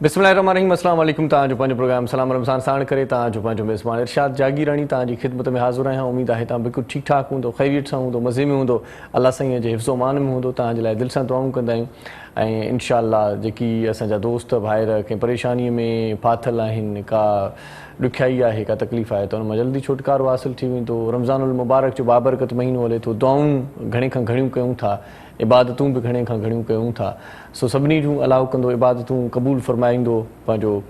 बिस्मिल्लाहिर्रहमानिर्रहीम। अस्सलाम वालेकुम। तव्हांजो पंहिंजो प्रोग्राम सलाम रमज़ान साण करे तव्हांजो पंहिंजो मेज़बान इरशाद जागीरानी तव्हांजी ख़िदमत में हाज़िर आहियां। उमेद आहे तव्हां बिल्कुलु ठीकु ठाक हूंदो, ख़ैरियत सां हूंदो, मज़े में हूंदो, अल्लाह साईं जे हिफ़्ज़ो मान में हूंदो। तव्हांजे लाइ दिलि सां दुआऊं कंदा आहियूं ऐं इंशाअल्लाह जेकी असांजा दोस्त भाइर कंहिं परेशानीअ में फाथल आहिनि, का ॾुखियाई आहे, का तकलीफ़ आहे, त उन मां जल्दी छुटकारो हासिलु थी वेंदो। रमज़ानुल मुबारक जो बाबरकत महीनो हले थो, दुआऊं घणे खां घणियूं कयूं था, इबादतूं बि घणे खां घणियूं कयूं था। सो सभिनी जूं अलाउ कंदो, इबादतूं क़बूल फ़रमाईंदो पंहिंजो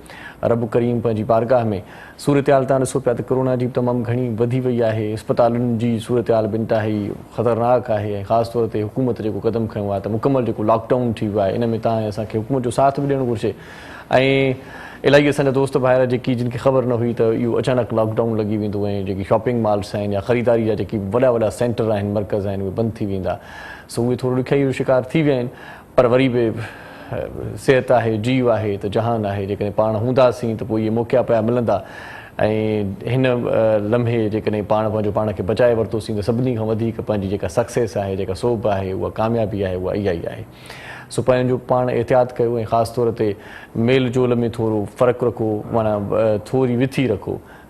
रब करीम पंहिंजी बारगाह में। सूरत हाल तव्हां ॾिसो पिया त कोरोना जी तमामु घणी वधी वई आहे। इस्पतालुनि जी सूरत हाल बि इंतिहाई ख़तरनाक आहे ऐं ख़ासि तौर ते हुकूमत जेको क़दम खयों आहे त मुकमल जेको लॉकडाउन थी वियो आहे, इन में तव्हां असांखे हुकूमत जो साथ बि ॾियणु घुरिजे। ऐं इलाही असांजा दोस्त भाइर जेकी जिन खे ख़बर न हुई त इहो अचानक लॉकडाउन लॻी वेंदो ऐं जेकी शॉपिंग मॉल्स आहिनि या ख़रीदारी जा जेकी वॾा वॾा सेंटर आहिनि, मर्कज़ आहिनि, उहे बंदि थी वेंदा। सो उहे थोरो ॾुखियाई जो शिकार थी विया आहिनि, पर वरी बि सिहत आहे, जीव आहे त जहान आहे। जेकॾहिं पाण हूंदासीं त पोइ इहे मौक़ा पिया मिलंदा ऐं हिन लम्हे जेकॾहिं पाण खे बचाए वरितोसीं त सभिनी खां वधीक पंहिंजी जेका सक्सेस आहे, जेका सोभ आहे, उहा कामयाबी आहे, उहा इहा ई आहे। सो पंहिंजो पाण एहतियात कयो ऐं ख़ासि तौर ते मेल जोल में थोरो फ़र्क़ु रखो, माना थोरी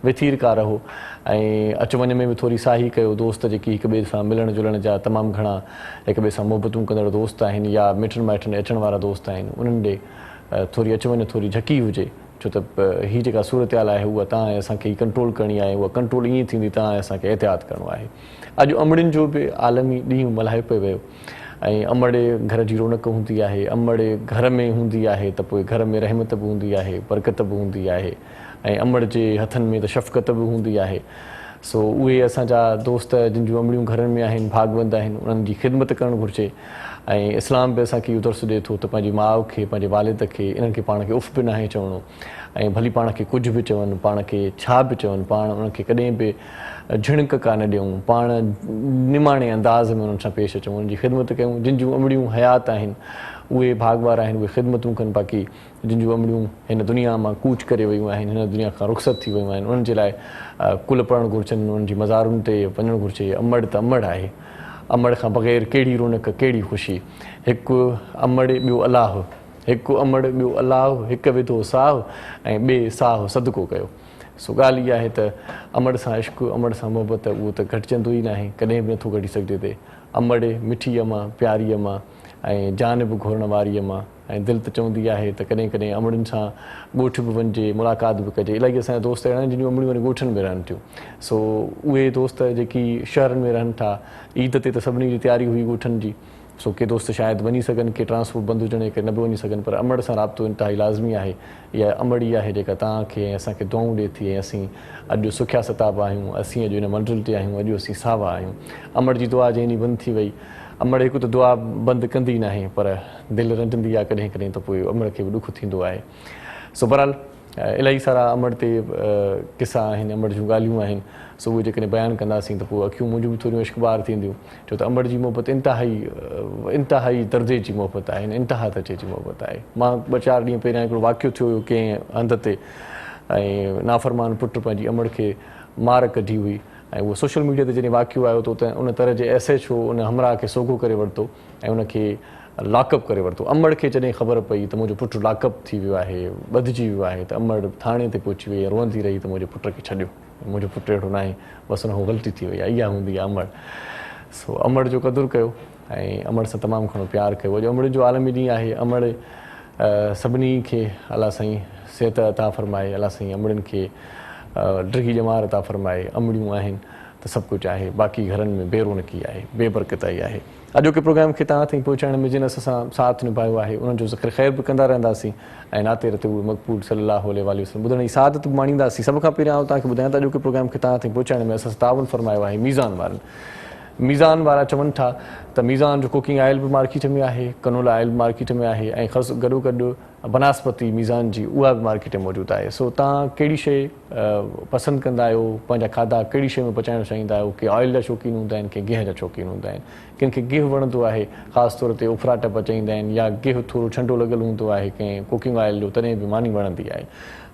विथीर का रहो ऐं अच वञ में बि थोरी साही कयो। दोस्त जेकी हिक ॿिए सां मिलण जुलण जा तमामु घणा हिक ॿिए सां मोहबतूं कंदड़ दोस्त आहिनि या मिटनि माइटनि अचण वारा दोस्त आहिनि, उन्हनि ॾे थोरी अच वञ थोरी झकी हुजे। छो त हीअ जेका सूरत हाल आहे उहा तव्हां ऐं असांखे ई कंट्रोल करणी आहे। उहा कंट्रोल ईअं थींदी, तव्हां ऐं असांखे एहतियात करिणो आहे। अॼु अमड़ियुनि जो बि आलमी ॾींहुं मल्हायो पियो वियो ऐं अमड़ घर जी रौनक हूंदी आहे। अमड़ घर में हूंदी आहे त पोइ घर में रहमत बि हूंदी आहे, बरकत बि हूंदी आहे ऐं अमड़ जे हथनि में त शफ़क़त बि हूंदी आहे। सो उहे असांजा दोस्त जिन जूं अमड़ियूं घरनि में आहिनि, भागवंद आहिनि, उन्हनि जी ख़िदमत करणु घुरिजे। ऐं इस्लाम बि असांखे इहो दर्स ॾिए थो त पंहिंजी माउ खे, पंहिंजे वालिद खे, इन्हनि खे पाण खे उफ़ बि नाहे चवणो ऐं भली पाण खे कुझु बि चवनि, पाण खे छा बि चवनि, पाण उन्हनि खे कॾहिं बि झिणक कान ॾियूं, पाण निमाणे अंदाज़ में उन्हनि सां पेश अचूं, उन्हनि जी ख़िदमत कयूं। जिन जूं अमड़ियूं हयात आहिनि उहे भागवार आहिनि, उहे ख़िदमतूं कनि। बाक़ी जिन जूं अमड़ियूं हिन दुनिया मां कूच करे वियूं आहिनि, हिन दुनिया खां रुख़सत थी वियूं आहिनि, उन्हनि जे लाइ कुल पढ़णु घुरिजनि, उन्हनि जी मज़ारुनि ते वञणु घुरिजे। अमड़ त अमड़ आहे, अमड़ खां बग़ैर कहिड़ी रौनक, कहिड़ी ख़ुशी। हिकु अमड़ ॿियो अलाह, हिकु अमड़ ॿियो अलाह, हिकु विधो साहु ऐं ॿिए साहु सदको कयो। सो ॻाल्हि इहा आहे त अमड़ सां इश्क़ु, अमड़ सां मोहबत उहो त घटिजंदो ई न आहे, कॾहिं बि नथो घटी सघिजे। अमड़ मिठीअ मां, प्यारीअ मां ऐं जान बि घुरण वारीअ मां ऐं दिलि त चवंदी आहे त कॾहिं कॾहिं अमड़ियुनि सां ॻोठ बि वञिजे, मुलाक़ात बि कजे। इलाही असांजा दोस्त अहिड़ा आहिनि जिन जूं अमड़ियूं वञी ॻोठनि में रहनि थियूं। सो उहे दोस्त जेकी शहरनि में रहनि था, ईद ते त सभिनी जी तयारी हुई ॻोठनि जी। सो के दोस्त शायदि वञी सघनि, के ट्रांसपोर्ट बंदि हुजनि, के न बि वञी सघनि, पर अमड़ सां राब्तो इंतिहाई लाज़मी आहे। इहा अमड़ ई आहे जेका तव्हांखे ऐं असांखे दुआऊं ॾिए थी ऐं असीं अॼु सुखिया सताब आहियूं, असीं अॼु हिन मंज़िल ते आहियूं, अॼु असीं सावा आहियूं। अमड़ जी दुआ जंहिं ॾींहुं बंदि थी वई, अमड़ हिकु त दुआ बंदि कंदी न आहे, पर दिलि रंजंदी आहे कॾहिं कॾहिं, त पोइ अमड़ खे बि ॾुखु थींदो आहे। सो बहरहाल इलाही सारा अमड़ ते किसा आहिनि, अमड़ जूं ॻाल्हियूं आहिनि। सो उहे जेकॾहिं बयानु कंदासीं त पोइ अखियूं मुंहिंजूं बि थोरियूं इश्कबार थींदियूं। छो त अमड़ जी मोहबत इंतिहाई दर्जे जी मोहबत आहे, इंतिहा दर्जे जी मोहबत आहे। मां 2-4 ॾींहं पहिरियां हिकिड़ो वाक़ियो थियो हुयो कंहिं हंध ते ऐं नाफ़रमान पुटु पंहिंजी अमड़ खे मार कढी हुई ऐं उहो सोशल मीडिया ते जॾहिं वाक़ियो आयो त उन तरह जे SHO उन हमराह खे सोघो करे वरितो ऐं उनखे लॉकअप करे वरितो। अमड़ खे जॾहिं ख़बर पई त मुंहिंजो पुटु लॉकअप थी वियो आहे, ॿधिजी वियो आहे, त अमड़ थाणे ते पहुची वई, रोअंदी रही त मुंहिंजे पुट खे छॾियो, मुंहिंजो पुटु अहिड़ो न आहे, बसि हुन खां ग़लती थी वई आहे, इहा हूंदी आहे अमड़। सो अमड़ जो क़दुरु कयो ऐं अमड़ सां तमामु घणो प्यारु कयो। अॼु अमड़ जो आलमी ॾींहुं आहे। अमड़ सभिनी खे अलाह साईं सिहत अता फ़रमाए, अलाह साईं अमड़ियुनि खे ड्रिघी ॼमार अता फ़रमाए। अमड़ियूं आहिनि त सभु कुझु आहे, बाक़ी घरनि में बेरौनकी आहे, बेबरकताई आहे। अॼोके प्रोग्राम खे तव्हां ताईं पहुचाइण में जिन असां साथ निभायो आहे, उन्हनि जो ज़िक्र ख़ैर बि कंदा रहंदासीं ऐं नाते रते उहे मक़बूल सल्लल्लाहु अलैहि वसल्लम ॿुधण जी सआदत बि माणींदासीं। सभ खां पहिरियां तव्हांखे ॿुधायां त अॼोके प्रोग्राम खे तव्हां ताईं पहुचाइण में असां ताउन फ़रमायो आहे मीज़ान वारनि। मीज़ान वारा चवनि था त मीज़ान जो कुकिंग ऑइल बि मार्केट में आहे, कनोला ऑइल बि मार्केट में आहे ऐं ख़ासि गॾोगॾु बनस्पति मीज़ान जी उहा बि मार्केट में मौजूदु आहे। सो तव्हां कहिड़ी शइ पसंदि कंदा आहियो, पंहिंजा खाधा कहिड़ी शइ में पचाइणु चाहींदा आहियो? के ऑइल जा शौक़ीन हूंदा आहिनि, के गिह जा शौक़ीन हूंदा आहिनि, कंहिंखे गिह वणंदो आहे, ख़ासि तौर ते उफराट पचाईंदा आहिनि, या गिह थोरो छंडो लॻियलु हूंदो आहे कंहिं कुकिंग ऑइल जो, तॾहिं बि मानी वणंदी आहे।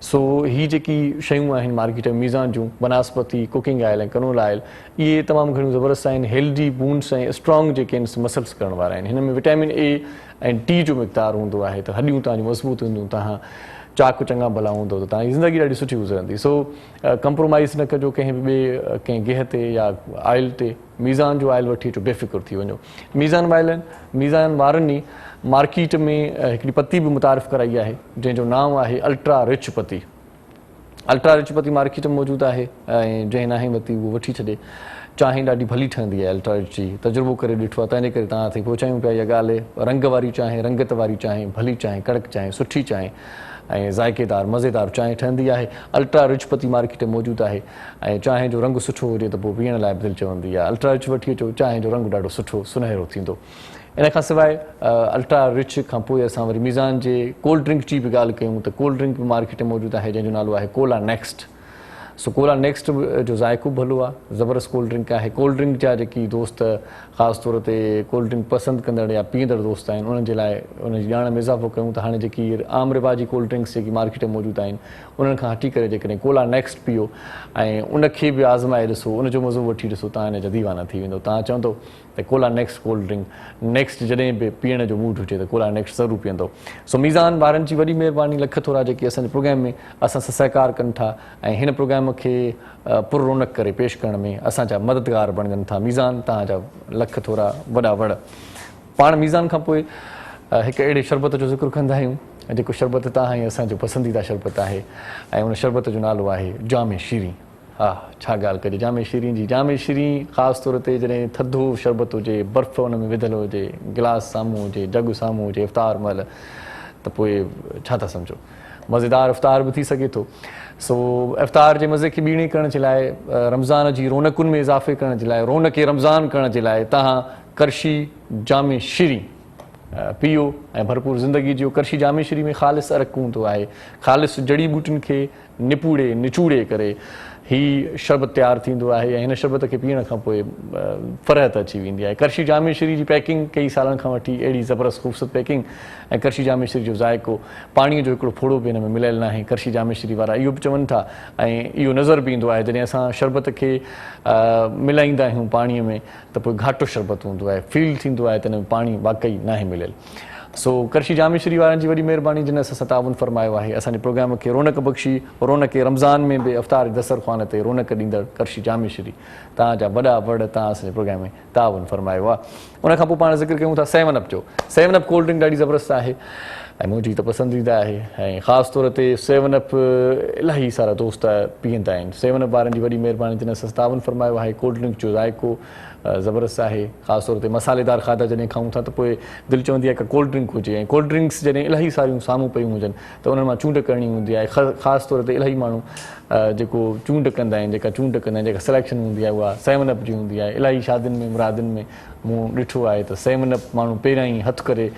सो हीअ जेकी शयूं आहिनि मार्केट में मीज़ान जूं, बनस्पति, कुकिंग ऑइल ऐं कनोला ऑइल, इहे तमामु घणियूं ज़बरदस्त आहिनि। हेल्दी बून्स ऐं स्ट्रॉन्ग जेके आहिनि मसल्स करण वारा आहिनि। हिन में विटामिन A ऐं D जो मक़दारु हूंदो आहे, त हॾियूं तव्हांजूं मज़बूत हूंदियूं, तव्हां चाक चङा भला हूंदो त तव्हांजी ज़िंदगी ॾाढी सुठी गुज़रंदी। सो कंप्रोमाइज़ न कजो कंहिं बि कंहिं गिह ते या आयल ते। मीज़ान जो आयल वठी अचो, बेफ़िक्र थी वञो। मीज़ान वारनि ई मार्केट में हिकिड़ी पती बि मुतारिफ़ कराई आहे जंहिंजो नाम आहे अल्ट्रा रिच पती। अल्ट्रा रिच पती मार्केट में मौजूदु आहे ऐं जंहिं नाहे वरिती उहो वठी छॾे। चांहि ॾाढी भली ठहंदी आहे अल्ट्रा रिच जी, तजुर्बो करे ॾिठो आहे, तंहिंजे करे तव्हां ते पहुचायूं पिया इहा ॻाल्हि। रंग वारी चांहि, रंगत वारी चांहि, भली चांहि, कड़क चांहि, सुठी चांहि ऐं ज़ाइक़ेदार मज़ेदार चांहि ठहंदी आहे। अल्ट्रा रिच पती मार्केट में मौजूदु आहे ऐं चांहि जो रंग सुठो हुजे त पोइ पीअण लाइ बि दिलि चवंदी आहे। अल्ट्रा रिच वठी अचो, चांहि जो रंग ॾाढो सुठो सुनहरो थींदो। इन खां सवाइ अल्ट्रा रिच खां पोइ असां वरी मीज़ान जे कोल्ड ड्रिंक जी बि ॻाल्हि कयूं त कोल्ड ड्रिंक बि मार्केट में मौजूदु आहे जंहिंजो नालो आहे कोला नेक्स्ट। सो कोला नेक्स्ट जो ज़ाइक़ो भलो आहे, ज़बरदस्त कोल्ड ड्रिंक आहे। कोल्ड ड्रिंक जा जेकी दोस्त ख़ासि तौर ते कोल्ड ड्रिंक पसंदि कंदड़ या पीअंदड़ दोस्त आहिनि उन्हनि जे लाइ उनजी ॼाण में इज़ाफ़ो कयूं त हाणे जेकी आम रिवाजी कोल्ड ड्रिंक्स जेकी मार्केट में मौजूदु आहिनि उन्हनि खां हटी करे जेकॾहिं कोला नेक्स्ट पीओ ऐं उनखे बि आज़माए ॾिसो, उनजो मज़ो वठी ॾिसो, तव्हां इन जा दीवाना थी वेंदो। तव्हां चवंदो त Cola next cold drink next जॾहिं बि पीअण जो मूड हुजे त कोला नेक्स्ट ज़रूरु पीअंदो। सो मीज़ान वारनि जी वॾी महिरबानी, लख थोरा जेके असांजे प्रोग्राम में असां सां सहकार कनि था ऐं हिन प्रोग्राम खे पुर रौनक करे पेश करण में असांजा मददगार बणजनि था। मीज़ान तव्हांजा लख थोरा वॾा वड़। पाण मीज़ान खां पोइ हिकु अहिड़े शरबत जो ज़िक्र कंदा आहियूं जेको शरबत तव्हां ऐं असांजो पसंदीदा शरबत आहे ऐं उन शरबत जो नालो आहे जामे शीरी। हा, छा ॻाल्हि कजे जामे शीरी जी। जामे शीरी ख़ासि तौर ते जॾहिं थधो शरबत हुजे, बर्फ़ हुन में विधियलु हुजे, गिलास साम्हूं हुजे, जग साम्हूं हुजे इफ़्तार महिल, त पोइ छा था सम्झो, मज़ेदार इफ़्तार बि थी सघे थो। सो इफ़्तार जे मज़े खे ॿीणी करण जे लाइ, रमज़ान जी रौनकुनि में इज़ाफ़े करण जे लाइ, रौनक रमज़ान करण जे लाइ तव्हां करशी जामे शीरी पीओ ऐं भरपूर ज़िंदगी जियो। करशी जामे शीरी में ख़ालिस अरक़ हूंदो आहे, ख़ालिस जड़ी बूटियुनि खे निचूड़े करे ही शरबत तयारु थींदो आहे ऐं हिन शरबत खे पीअण खां पोइ फ़रहत अची वेंदी आहे। करशी जामे शीरी जी पैकिंग कई सालनि खां वठी अहिड़ी ज़बरदस्त ख़ूबसूरत पैकिंग ऐं करशी जामे शीरी जो ज़ाइक़ो, पाणीअ जो हिकिड़ो फोड़ो बि हिन में मिलियलु न आहे। करशी जामे शीरी वारा इहो बि चवनि था ऐं इहो नज़र बि ईंदो आहे जॾहिं असां शरबत खे मिलाईंदा आहियूं पाणीअ में त पोइ घाटो शरबत हूंदो आहे, फील थींदो आहे त हिन में पाणी वाक़ई न आहे मिलियलु। सो करशी जामे शीरी वारनि जी वॾी महिरबानी जिन असां ताउन फरमायो आहे असांजे प्रोग्राम खे रौनक बख़्शी, रौनक रमज़ान में बि इफ़्तार दस्तरख़्वान ते रौनक ॾींदड़ करशी जामे शीरी तव्हांजा वॾा वड़ तव्हां असांजे प्रोग्राम में ताउन फरमायो आहे। उनखां पोइ पाण ज़िक्र कयूं था 7 अप जो। 7 अप कोल्ड ड्रिंक ॾाढी ज़बरदस्त आहे ऐं मुंहिंजी त पसंदीदा आहे ऐं ख़ासि तौर ते 7 अप इलाही सारा दोस्त पीअंदा आहिनि। 7 अप वारनि जी वॾी महिरबानी जिन असां ताउन फरमायो आहे। कोल्ड ड्रिंक जो ज़ाइक़ो ज़बरदस्त आहे, ख़ासि तौर ते मसालेदार खाधा जॾहिं खाऊं था त पोइ दिलि चवंदी आहे कि कोल्ड ड्रिंक हुजे ऐं कोल्ड ड्रिंक्स जॾहिं इलाही सारियूं साम्हूं पयूं हुजनि त उन्हनि मां चूंड करणी हूंदी आहे। ख़ासि तौर ते इलाही माण्हू जेको चूंड कंदा आहिनि, जेका सिलेक्शन हूंदी आहे उहा 7 अप जी हूंदी आहे। इलाही शादियुनि में मुरादियुनि में मूं ॾिठो आहे त 7 अप माण्हू पहिरियां ई हथु करे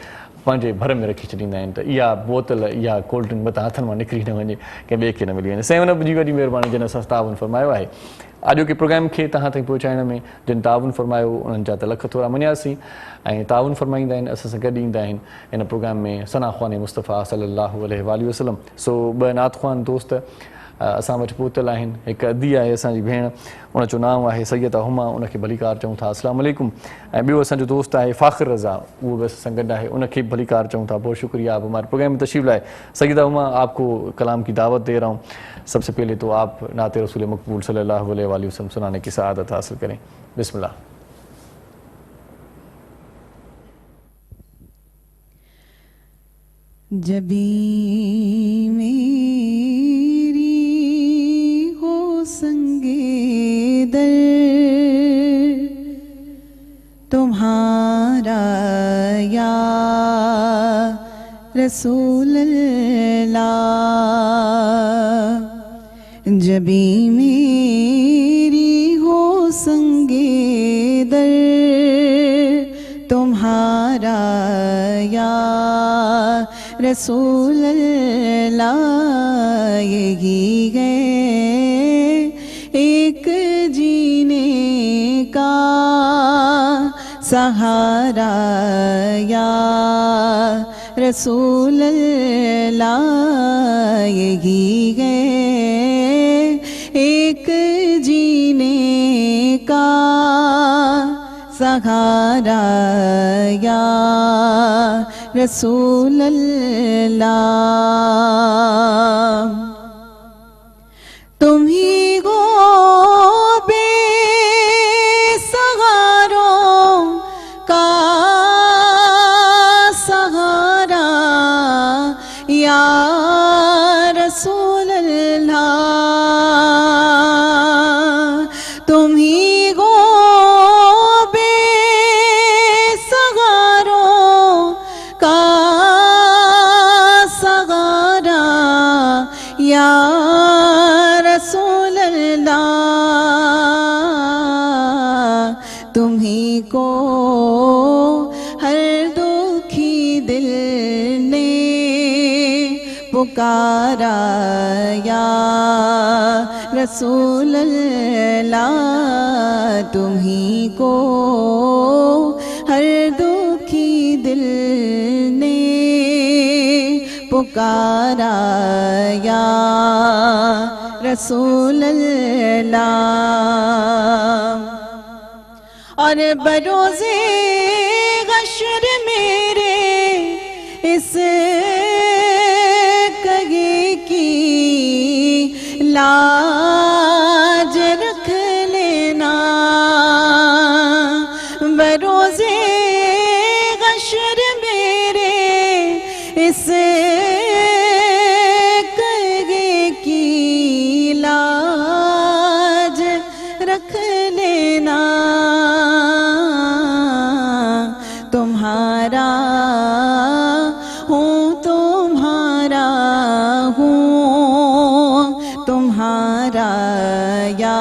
पंहिंजे भर में रखी छॾींदा आहिनि त इहा बोतल, इहा कोल्ड ड्रिंक मथां हथनि मां निकिरी न वञे, कंहिं ॿिए खे न मिली वञे। 7 अप जी वॾी महिरबानी जिन असां ताउन फरमायो आहे। अॼोके प्रोग्राम खे तव्हां ताईं पहुचाइण में जिन ताउन फरमायो उन्हनि जा त लख थोरा मञियासीं ऐं ताउन फरमाईंदा आहिनि, असां सां गॾु ईंदा आहिनि इन प्रोग्राम में सना ख़्वान मुस्तफ़ा सल्लल्लाहु अलैहि वसल्लम। सो 2 नात ख़्वान दोस्त असां वटि पहुतल आहिनि। हिकु अदी आहे असांजी भेण, उनजो नाम आहे सैयदा हुमा, उनखे भलीकार चऊं था, अस्सलाम वालेकुम। ऐं ॿियो असांजो दोस्त आहे फ़ाख़िर रज़ा, उहो बि असां सां गॾु आहे, उनखे बि भलीकार चऊं था। बहुत शुक्रिया आप हमारे प्रोग्राम में तशरीफ़ लाए। सैयदा हुमा, आपको कलाम की दावत दे रहा हूँ। सबसे पहले तो आप नाते रसूल मकबूल सल्लल्लाहु अलैहि वसल्लम सुनाने की सआदत हासिल करें। बिस्मिल्लाह। जबी मेरी हो संगे दर तुम्हारा या रसूल अल्लाह, जबी मेरी हो संगे दर तुम्हारा या रसूल अल्लाह, यही है एक जीने का सहारा या रसूल अल्लाह, यही है एक जीने का सहारा या رسول اللہ تم ہی گو بے سہاروں کا سہارا یا رسول اللہ تم ہی گو بے سہاروں کا سہارا یا رسول اللہ تم ہی کو ہر دکھی دل نے پکارا یا رسول اللہ تم ہی کو ہر دکھی دل نے پکارا یا رسول اللہ اور بروز حشر میرے اس کگے کی لاج رکھ لینا بروز حشر میرے اس کگے کی لاج رکھ لینا تمہارا ہوں تمہارا ہوں تمہارا یا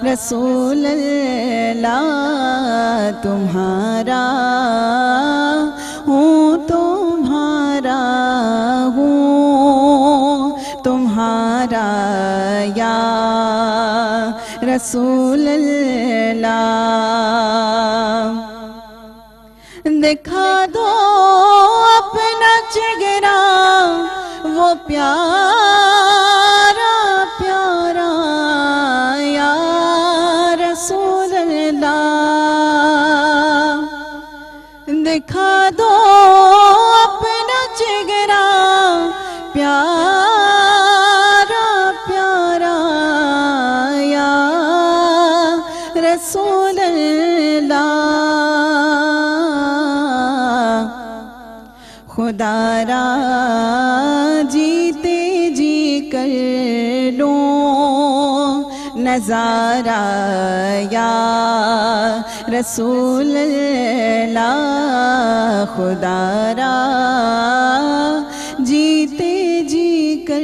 رسول اللہ تمہارا ہوں تمہارا ہوں تمہارا یا رسول اللہ دکھا دو اپنا چہرہ وہ پیارا پیارا یا رسول اللہ دکھا دو اپنا چہرہ پیارا پیارا یا رسول اللہ خدا را جیتے جی کر لوں نظارہ یا رسول اللہ خدا را جیتے جی کر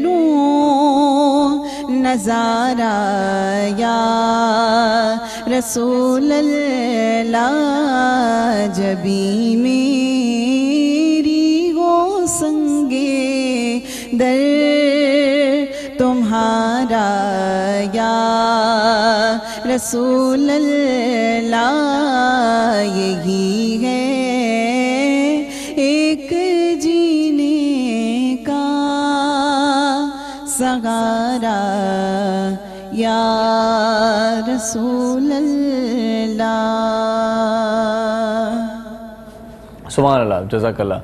لوں نظارہ یا رسول اللہ جبی میری ہو سنگے در تمہارا یا رسول اللہ یہی ہے ایک جینے کا سہارا یا رسول اللہ سبحان اللہ جزاک اللہ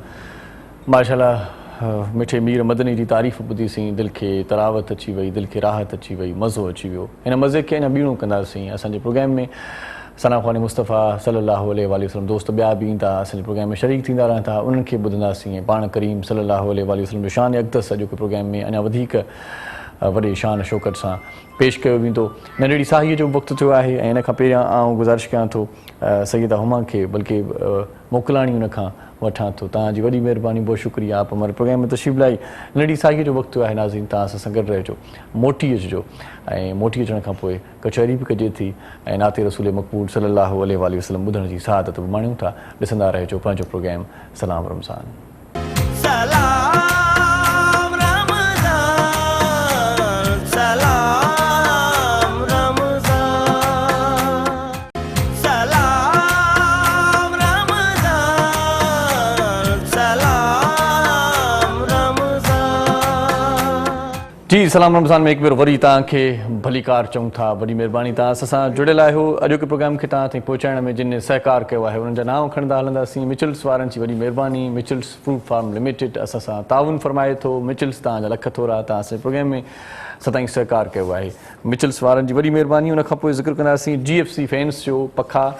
ماشاءاللہ میٹھے میر مدنی جی تعریف ॿुधी सी दिलि खे तरावत अची वई दिलि खे राहत अची वई मज़ो अची वियो हिन मज़े खे अञा ॿीणो कंदासीं असांजे प्रोग्राम में सना ख़्वानी मुस्तफ़ा सल्लल्लाहु अलैहि वसल्लम दोस्त ॿिया बि ईंदा असांजे प्रोग्राम में शरीक थींदा रहंदा उन्हनि खे ॿुधंदासीं ऐं पाण करीम सल्लल्लाहु अलैहि वसल्लम जो शान अक़दस अॼोके प्रोग्राम में अञा वधीक वॾे शान शौक़त सां पेश कयो वेंदो नंढड़ी साहीअ जो वक़्तु थियो आहे ऐं इन खां पहिरियां आउं गुज़ारिश कयां थो सैयदा हुमा खे बल्कि मोकिलाणी उन खां वठां थो तव्हांजी वॾी महिरबानी बहुत शुक्रिया आप हमारे प्रोग्राम में तशरीफ़ लाई नंढड़ी साहीअ जो वक़्तु आहे नाज़रीन तव्हां असां गॾु रहिजो मोटी अचिजो ऐं मोटी अचण खां पोइ कचहरी बि कजे थी ऐं नाते रसूल मक़बूल सल्लल्लाहु अलैहि वसल्लम ॿुधण जी सआदत बि माणियूं था ॾिसंदा रहिजो पंहिंजो प्रोग्राम सलाम रमज़ान जी सलाम रमज़ान में एक बार वरी तव्हांखे भली कार चऊं था। वॾी महिरबानी तव्हां असां जुड़ियल आहियो। अॼोके प्रोग्राम खे तव्हां ताईं पहुचाइण में जिन सहकार कयो आहे उन्हनि जा नाम खणंदा हलंदासीं। मिचल्स वारनि जी वॾी महिरबानी। मिचल्स फ्रूट फार्म लिमिटेड असां सां ताउन फरमाए थो। मिचल्स तव्हांजा लख थोरा, तव्हां असांजे प्रोग्राम में सदाईं सहकार कयो आहे। मिचल्स वारनि जी वॾी महिरबानी। उन खां पोइ ज़िक्र कंदासीं GFC फैंस जो। पखा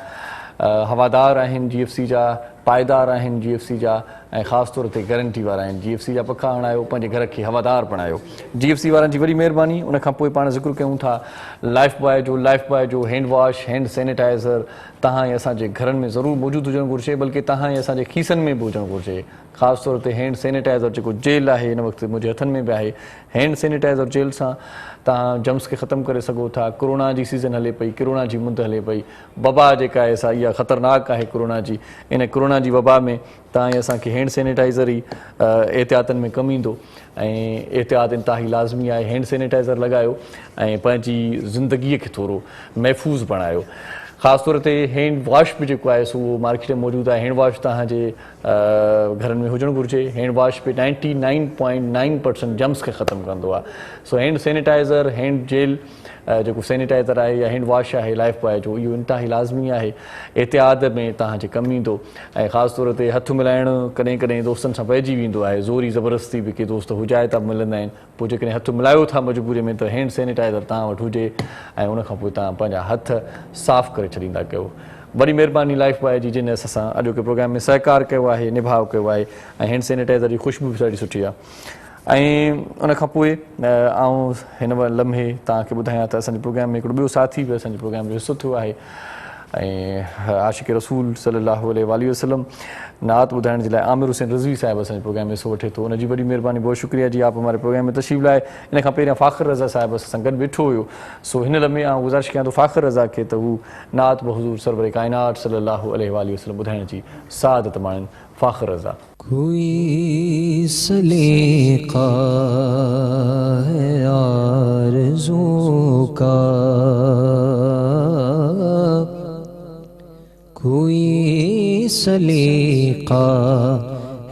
हवादार आहिनि GFC जा, पाइदार आहिनि GFC जा, ऐं ख़ासि तौर ते गारंटी वारा आहिनि। GFC जा पखा हणायो, पंहिंजे घर खे हवादार बणायो। GFC वारनि जी वॾी महिरबानी। उन खां पोइ पाण ज़िक्र कयूं था लाइफ बॉय जो हैंड वॉश, हैंड सैनिटाइज़र तव्हां ऐं असांजे घरनि में ज़रूरु मौजूदु हुजणु घुरिजे, बल्कि तव्हां ऐं असांजे खीसनि में बि हुजणु घुरिजे। ख़ासि तौर ते हैंड सैनिटाइज़र जेको जेल आहे, हिन वक़्तु मुंहिंजे हथनि में बि आहे। हैंड सैनिटाइज़र जेल सां तव्हां जम्स खे ख़तमु करे सघो था। कोरोना जी सीज़न हले पई, कोरोना जी मुंदि हले पई, वबा जेका आहे सा इहा ख़तरनाक आहे कोरोना जी। इन कोरोना जी वबा में तव्हां असांखे हैंड सैनिटाइज़र ई एहतियातनि में कमु ईंदो ऐं एहतियात इंतिहाई लाज़मी आहे। हैंड सैनिटाइज़र लॻायो ऐं पंहिंजी ज़िंदगीअ खे थोरो महफ़ूज़ बणायो। ख़ासि तौर ते हैंड वॉश बि जेको आहे सो उहो मार्केट में मौजूदु आहे। हैंड वॉश तव्हांजे घरनि में हुजणु घुरिजे। हैंड वॉश बि 99.9% जम्स खे ख़तमु कंदो आहे। सो हैंड सैनिटाइज़र, हैंड जेल जेको सैनिटाइज़र आहे या हैंड वॉश आहे लाइफ बॉय जो, इहो इंतिहाई लाज़मी आहे। एहतियात में तव्हांजे कमु ईंदो ऐं ख़ासि तौर ते हथु मिलाइणु कॾहिं कॾहिं दोस्तनि सां पइजी वेंदो आहे। ज़ोरी ज़बरदस्ती बि के दोस्त हुजाए था मिलंदा आहिनि। पोइ जेकॾहिं हथु मिलायो था मजबूरीअ में त हैंड सैनिटाइज़र तव्हां वटि हुजे ऐं उनखां पोइ तव्हां पंहिंजा हथ साफ़ु करे छॾींदा कयो। वॾी महिरबानी लाइफ बॉय जी, जिन असां सां अॼोके प्रोग्राम में सहकार कयो आहे, निभाउ कयो आहे। ऐं हैंड सैनिटाइज़र जी ख़ुशबू बि ॾाढी सुठी आहे। ऐं उनखां पोइ आउं हिन लम्हे तव्हांखे ॿुधायां त असांजे प्रोग्राम में हिकिड़ो ॿियो साथी बि असांजे प्रोग्राम जो हिसो थियो आहे ऐं आशिक़ रसूल सल्लल्लाहु अलैहि वसल्लम नात ॿुधाइण जे लाइ आमिर हुसैन रिज़वी साहिबु असांजे प्रोग्राम में हिसो वठे थो। उनजी वॾी महिरबानी, बहुत शुक्रिया जी आप हमारे प्रोग्राम में तशरीफ़ लाए। इन खां पहिरियां फ़ाख़िर रज़ा साहिबु असां सां गॾु वेठो हुयो। सो हिन लम्हे आउं गुज़ारिश कयां थो फ़ाख़िर रज़ा खे त हू नात बहज़ूर सरवर काइनात सल्लल्लाहु अलैहि वसल्लम ॿुधाइण जी सादत माणनि। फ़ाख़िर रज़ा। कोई सलीक़ा है आरज़ू का, कोई सलीक़ा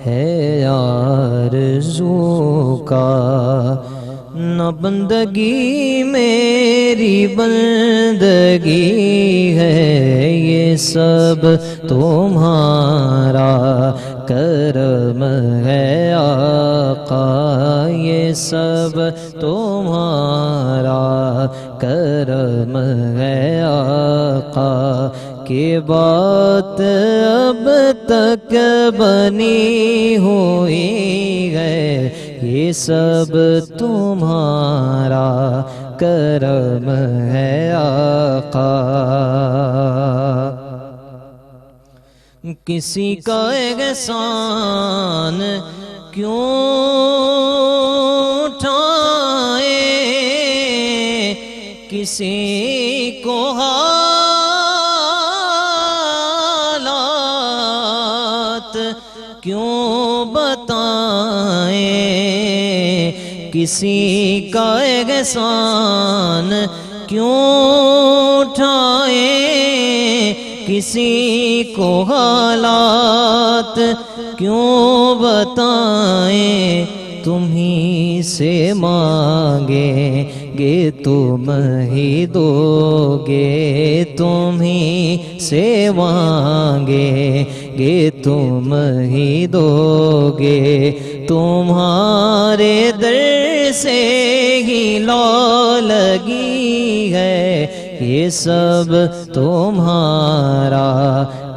है आरज़ू का, न बंदगी मेरी बंदगी है, ये सब तुम्हारा करम है आका, ये सब तुम्हारा करम है आका, के बात अब तक बनी हुई है, ये सब तुम्हारा करम है आका। किसी का एहसान क्यों उठाए, किसी को हालात क्यों बताएं, किसी का एहसान क्यों उठाए, किसी को हालात क्यों बताएं, तुम्हीं से मांगेंगे तुम ही दोगे, तुम्हीं से मांगेंगे तुम ही दोगे, तुम्हारे दर से ही लौ लगी है, ये सब तुम्हारा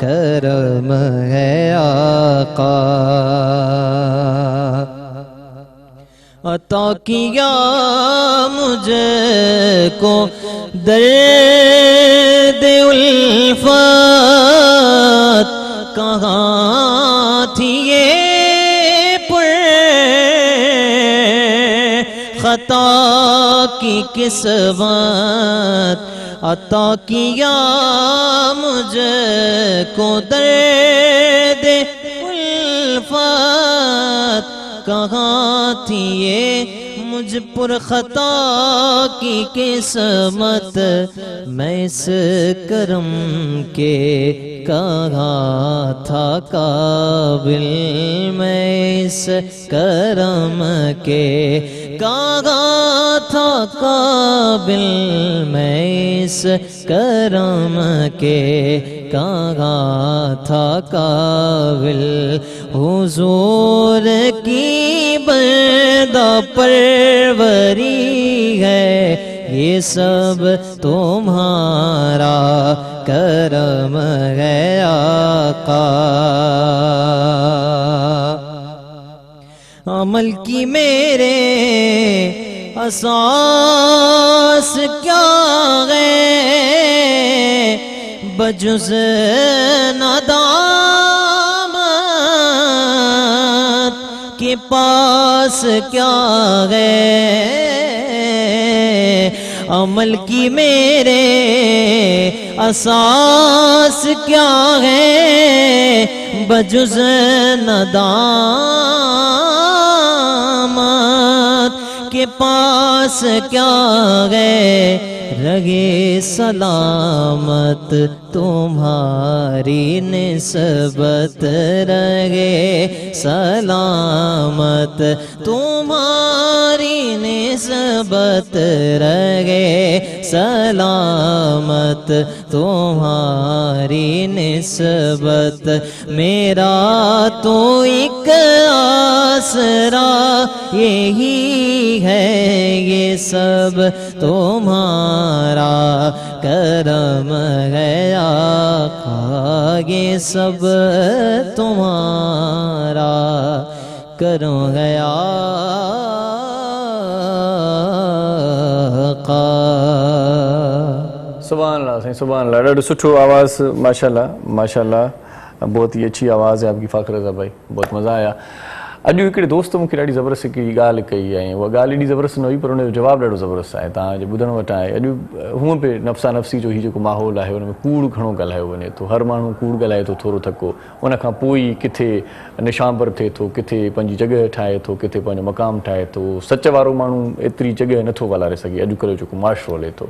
करम है आका। अता किया मुझको दर्द उल्फत, कहाँ थी ये पर खता की किस्मत, अता किया मुझको दर्द उल्फत, कहाँ थी ये मुझ पर खता की किस्मत, मैं इस करम के कहाँ था काबिल, मैं इस करम के کہاں تھا قابل میں اس کرم کے، کہاں تھا قابل حضور کی بندہ پروری ہے، یہ سب تمہارا کرم ہے آقا۔ عمل کی میرے اساس کیا ہے، بجز ندامت کے پاس کیا ہے، عمل کی میرے اساس کیا ہے، بجز ندامت کے پاس کیا ہے، رگے سلامت تمہاری نسبت، رگے سلامت تمہاری نسبت، رگے سلامت تمہاری نسبت، میرا تو ایک آسرا یہی ہے، یہ سب تمہارا کرم ہے آقا، یہ سب تمہارا کرم ہے آقا۔ سبحان اللہ سائیں، سبحان اللہ، ڈاڈو سٹھو آواز، ماشاءاللہ ماشاءاللہ، بہت ہی اچھی آواز ہے آپ کی فاخر رضا بھائی، بہت مزہ آیا۔ اॼु हिकिड़े दोस्त मूंखे ॾाढी ज़बरदस्त हिकिड़ी ॻाल्हि कई ऐं उहा ॻाल्हि एॾी ज़बरदस्त न हुई पर हुनजो जवाबु ॾाढो ज़बरदस्त आहे, तव्हांजे ॿुधण वटि आहे। अॼु हूअं बि नफ़्सा नफ़्सी जो हीउ जेको माहौल आहे हुन में कूड़ घणो ॻाल्हायो वञे थो, हर माण्हू कूड़ ॻाल्हाए थो थोरो थको, उन खां पोइ किथे निशांबर थिए थो, किथे पंहिंजी जॻह ठाहे थो, किथे पंहिंजो मक़ाम ठाहे थो। सच वारो माण्हू एतिरी जॻह नथो ॻाल्हाए सघे, अॼुकल्ह जेको माशरो हले थो।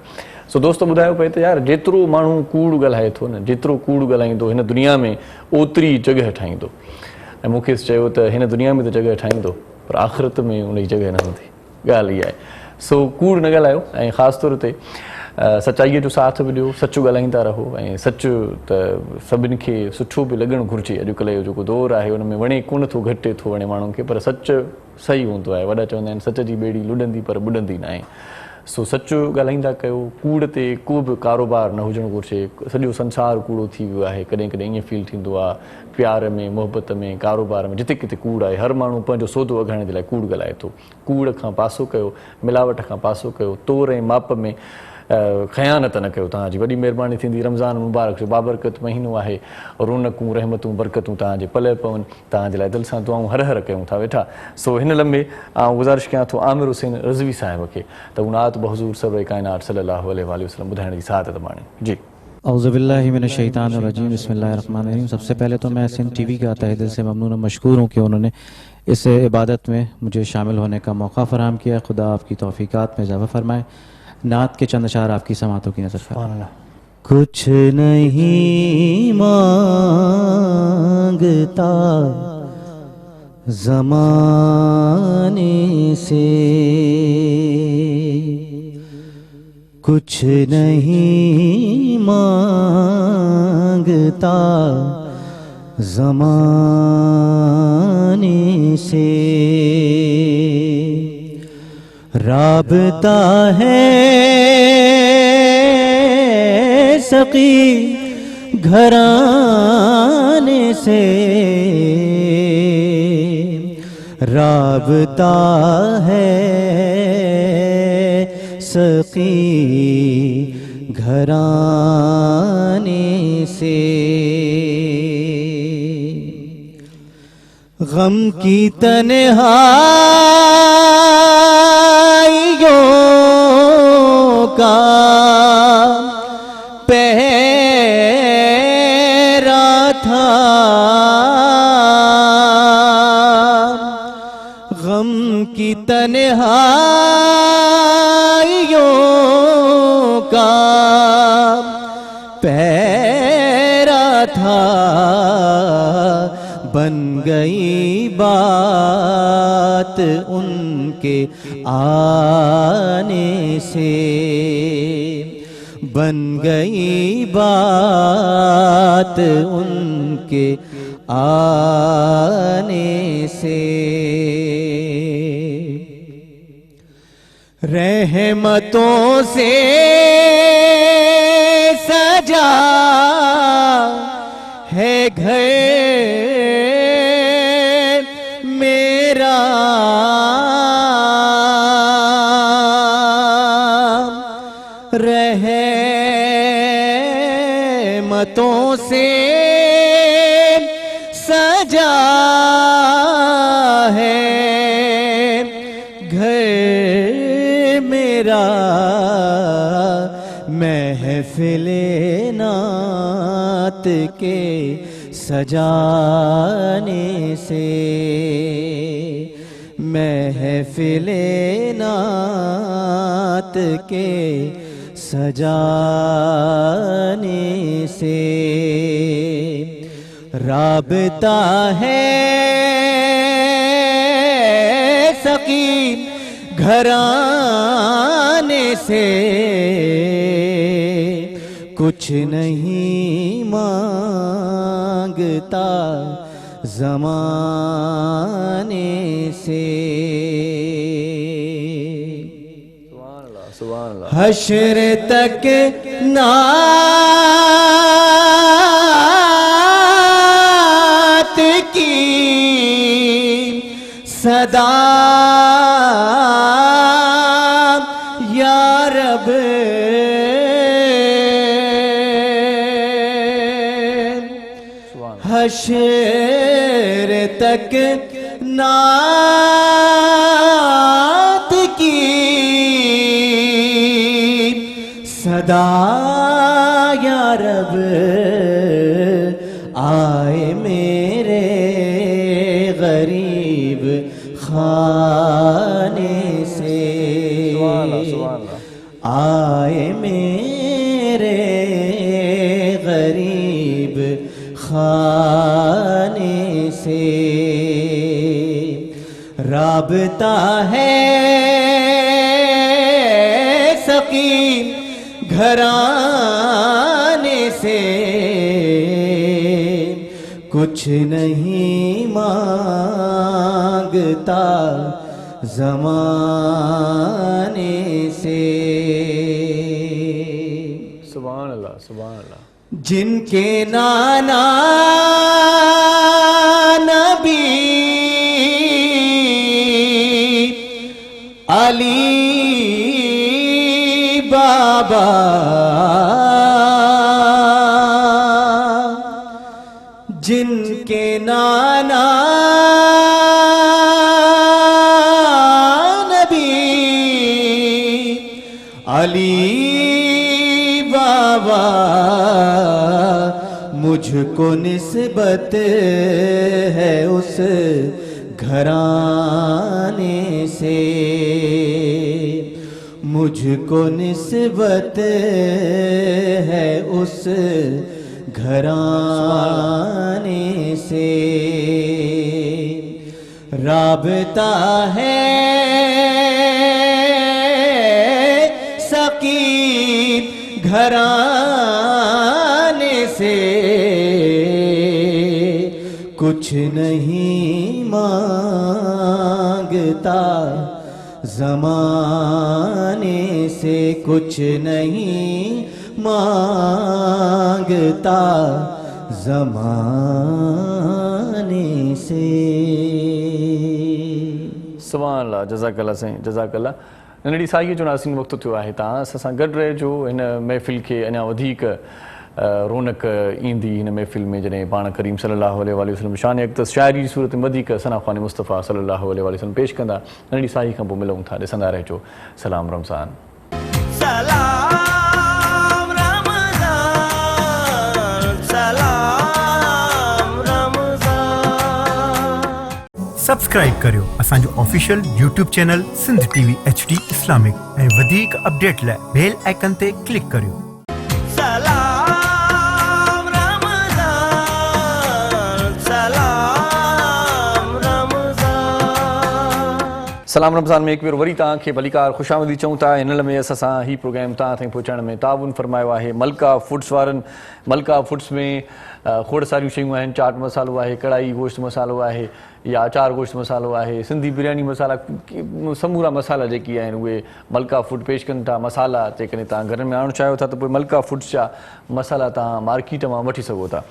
सो दोस्त ॿुधायो पिए त यार जेतिरो माण्हू कूड़ ॻाल्हाए थो न, जेतिरो कूड़ ॻाल्हाईंदो हिन दुनिया में ओतिरी जॻह ठाहींदो। ऐं मूंखे चयो त हिन दुनिया में त जॻह ठाहींदो पर आख़िरत में उनजी जॻह न हूंदी, ॻाल्हि इहा आहे। सो कूड़ न ॻाल्हायो ऐं ख़ासि तौर ते सचाईअ जो साथ बि ॾियो, सच ॻाल्हाईंदा रहो ऐं सच त सभिनि खे सुठो बि लॻणु घुरिजे। अॼुकल्ह जो जेको दौरु आहे हुन में वणे कोन थो, घटि थो वणे माण्हुनि खे, पर सच सही हूंदो आहे। वॾा चवंदा आहिनि सच जी ॿेड़ी लुॾंदी पर ॿुॾंदी न आहे। सो सच ॻाल्हाईंदा कयो, कूड़ ते को बि कारोबार न हुजणु घुरिजे। सॼो संसार कूड़ो थी वियो आहे, कॾहिं कॾहिं ईअं फील थींदो आहे प्यार में, मुहबत में, कारोबार में, जिते किथे कूड़ आहे। हर माण्हू पंहिंजो सौदो वधाइण जे लाइ कूड़ ॻाल्हाए थो। कूड़ खां पासो कयो, मिलावट खां पासो कयो, तोर ऐं माप में ख़यानत न कयो। तव्हांजी वॾी महिरबानी थींदी। रमज़ान मुबारक जो बाबरकत महीनो आहे, रौनकूं रहमतूं बरकतूं तव्हांजे पले पवनि, तव्हांजे लाइ दिलि सां दुआऊं हर हर कयूं था वेठा। सो हिन लम्हे आउं गुज़ारिश कयां थो आमिर हुसैन रज़वी साहिब खे त उनात बहज़ूर सबर काइनात सल्लल्लाहु अलैहि वसल्लम ॿुधाइण जी सआदत माणे। जी औज़ुबिल्लाहि मिनश्शैतानिर्रजीम, बिस्मिल्लाहिर्रहमानिर्रहीम। सबसे पहले तो मैं सिंध टीवी का तहे दिल से ममनून मशकूर हूँ कि उन्होंने इस इबादत में मुझे शामिल होने का मौका फ़राहम किया। खुदा आपकी तौफ़ीक़ात में इज़ाफ़ा फ़रमाए। नात के चंद अशार आपकी समातों की नज़र फरमाए। कुछ नहीं मांगता ज़माने से, कुछ नहीं मांगता ज़माने से, राबता है सकी घराने से, राबता है सकी घराने से। गम की तन्हाइयों का पहरा था, गम की तन्हाइयों का पहरा था, बन गई बात बरसात उनके आने से बन गई बात उनके आने से रहमतों से सजा है घर मेरा रहमतों से सजा है घर मेरा महफिले नात के सजाने से महफिले नात के सजाने से राबता है सकीन घराने से कुछ नहीं मांगता ज़माने से हश्र तक नात की सदा या रब हश्र तक नात की सदा या रब आए मेरे गरीब खाने से आए मेरे गरीब खाने से राबता है सकीन घराने से कुछ नहीं मांगता ज़माने से सुभान अल्लाह सुभान अल्लाह जिनके नाना नबी अली बाबा जिनके नाना नबी अली बाबा मुझको निस्बत है उस घराने से मुझको निस्बत है उस घराने से राबता है सकीन घराने से कुछ नहीं मांगता ज़माने से कुछ नहीं मांगता ज़माने से सुभान अल्लाह जज़ाकल्लाह साईं जज़ाकल्लाह नंढड़ी साईअ जो नासिन वक़्तु थियो आहे तव्हां असां गॾु रहिजो हिन महफ़िल खे अञा वधीक रौनक ईंदी हिन महफ़िल में जॾहिं पाण करीम सल्लल्लाहु अलैहि वसल्लम शान अक़दस शाइरी जी सूरत में वधीक सना ख़्वान मुस्तफ़ा सल्लल्लाहु अलैहि वसल्लम पेश कंदा नंढड़ी साई खां पोइ मिलूं था ॾिसंदा रहिजो सलाम रमज़ान सलाम रमज़ान सलाम रमज़ान सब्सक्राइब करियो असांजो official YouTube channel Sindh TV HD Islamic ऐं वधीक अपडेट लाइ बेल आइकन ते क्लिक करियो सलाम रमज़ान सलाम रमज़ान सलाम रमज़ान में हिकु भेरो वरी तव्हांखे भलीकार ख़ुशामदी चऊं था। हिन में असां ही प्रोग्राम तव्हां ताईं पहुचाइण में ताउन फरमायो आहे मलका फूड्स वारनि। मलका फूड्स में खोड़ सारियूं शयूं आहिनि। चाट मसालो आहे, कढ़ाई गोश्त मसालो आहे या अचार गोश्त मसालो आहे, सिंधी बिरयानी मसाला, समूरा मसाला जेकी आहिनि उहे मलका फूड पेश कनि था। मसाला जेकॾहिं तव्हां घर में आणणु चाहियो था त पोइ मलका फूड्स जा मसाला तव्हां मार्केट मां वठी सघो था।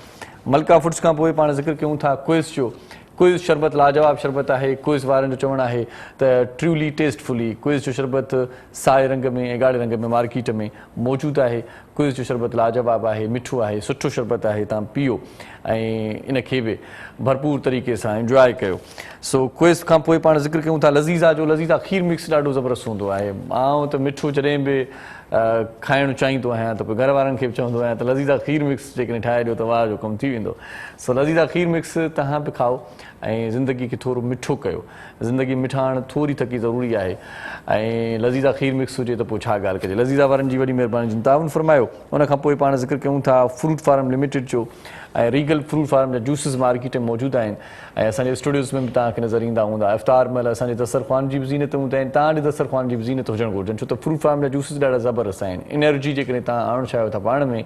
मलका फूड्स खां पोइ पाण ज़िक्र कयूं था क्विज़ जो। क्विज़ शरबत लाजवाब शरबत आहे। क्विज़ वारनि जो चवणु आहे त ट्रूली टेस्टफुली क्विज़ जो शरबत साए रंग में ऐं ॻाढ़े रंग में मार्केट में मौजूदु आहे। क्विज़ जो शरबत लाजवाब आहे, मिठो आहे, सुठो शरबत आहे। तव्हां पीओ ऐं इन खे बि भरपूर तरीक़े सां इंजॉय कयो। सो क्विज़ खां पोइ पाण ज़िक्र कयूं था लज़ीज़ा जो। लज़ीज़ा खीर मिक्स ॾाढो ज़बरदस्त हूंदो आहे। आउं त मिठो जॾहिं बि खाइणु चाहींदो आहियां त पोइ घर वारनि खे बि चवंदो आहियां त लज़ीज़ा खीर मिक्स जेकॾहिं ठाहे ॾियो त वाह जो कमु थी वेंदो। सो लज़ीज़ा खीर मिक्स तव्हां बि खाओ ऐं ज़िंदगी खे थोरो मिठो कयो। ज़िंदगी मिठाण थोरी थकी ज़रूरी आहे ऐं लज़ीज़ा खीर मिक्स हुजे त पोइ छा ॻाल्हि कजे। लज़ीज़ा वारनि जी वॾी महिरबानी जिन ताउन फरमायो। उन खां पोइ पाण ज़िक्र कयूं था फ्रूट फार्म लिमिटेड जो ऐं रीगल फ्रूट फार्म जा जूसिस मार्केट में मौजूदु आहिनि ऐं असांजे स्टूडियोज़ में बि तव्हांखे नज़र ईंदा हूंदा। इफ़्तार महिल असांजे दस्तरख़्वान जी बि ज़ीनत हूंदा आहिनि। तव्हांजे दस्तरख़्वान जी बि ज़ीनत हुजणु घुरिजनि छो त फ्रूट फार्म जा जूसिस ॾाढा ज़बरदस्त आहिनि। एनर्जी जेकॾहिं तव्हां आणणु चाहियो था पाण में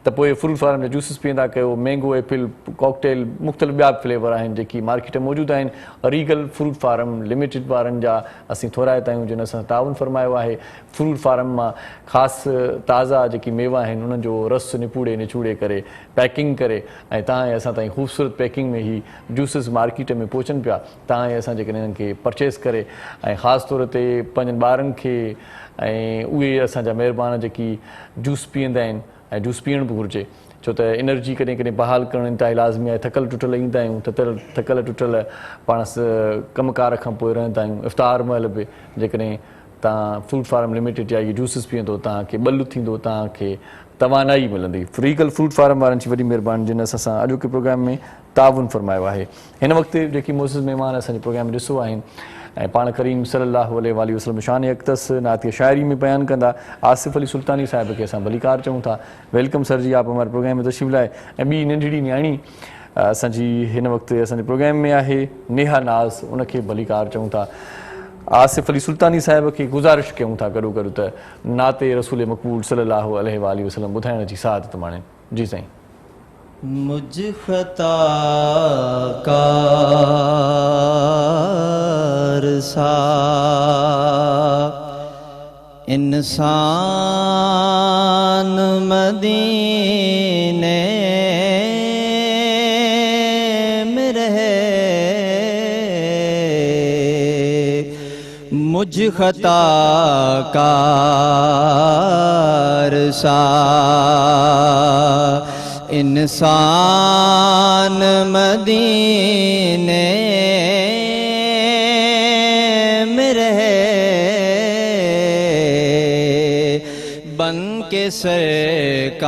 त पोइ फ्रूट फार्म जा जूसिस पीअंदा कयो। मैंगो एपल कॉकटेल मुख़्तलिफ़ ॿिया फ्लेवर आहिनि जेकी मार्केट में मौजूदु आहिनि। रीगल फ्रूट फार्म लिमिटेड वारनि जा असीं थोराइता आहियूं जिन असां ताउन फरमायो आहे। फ्रूट फार्म मां ख़ासि ताज़ा जेकी मेवा आहिनि उन्हनि जो रस निचूड़े करे पैकिंग करे ऐं तव्हां ऐं असां ताईं ख़ूबसूरत पैकिंग में ही जूसिस मार्केट में पहुचनि पिया। तव्हां ऐं असां जेकॾहिं इन्हनि खे परचेस करे ऐं ख़ासि तौर ते पंहिंजनि ॿारनि खे ऐं उहे असांजा महिरबान जेकी जूस पीअंदा आहिनि ऐं जूस पीअण बि घुरिजे छो त एनर्जी कॾहिं कॾहिं बहाल करणु इंतिहाई लाज़मी आहे। थकल टुटल ईंदा आहियूं थकल टुटल पाण कमकार खां पोइ रहंदा आहियूं। इफ़्तार महिल बि जेकॾहिं तव्हां फ्रूट फार्म लिमिटेड जा इहे जूसिस पीअंदो तव्हांखे ॿलु थींदो, तव्हांखे तवानाई मिलंदी। रीगल फ्रूट फार्म वारनि जी वॾी महिरबानी जिन असां अॼोके प्रोग्राम में ताउन फरमायो आहे। हिन वक़्तु जेकी मोज़िज़ महिमान असांजे प्रोग्राम में ॾिसो आहिनि ऐं पाण करीम सल्लल्लाहु अलैहि वसल्लम शान अक़दस नातिया शाइरी में बयानु कंदा आसिफ़ अली सुल्तानी साहिब खे असां भलीकार चऊं था। वेलकम सर जी, आप हमारे प्रोग्राम में तशरीफ़ लाए। ऐं ॿी नंढड़ी न्याणी असांजी हिन वक़्तु असांजे प्रोग्राम में आहे नेहा नाज़, उनखे भलीकार चऊं था। आसिफ़ अली सुल्तानी साहिब खे गुज़ारिश कयूं था गॾो गॾु त नाते रसूल मक़बूल सल्लल्लाहु अलैहि वसल्लम ॿुधाइण जी सादत माणे। जी साईं। मुझ खता कार सा इंसान मदीने में रहे, मुझ खता कार सा इंसान मदीने में रहे, बन के सरकार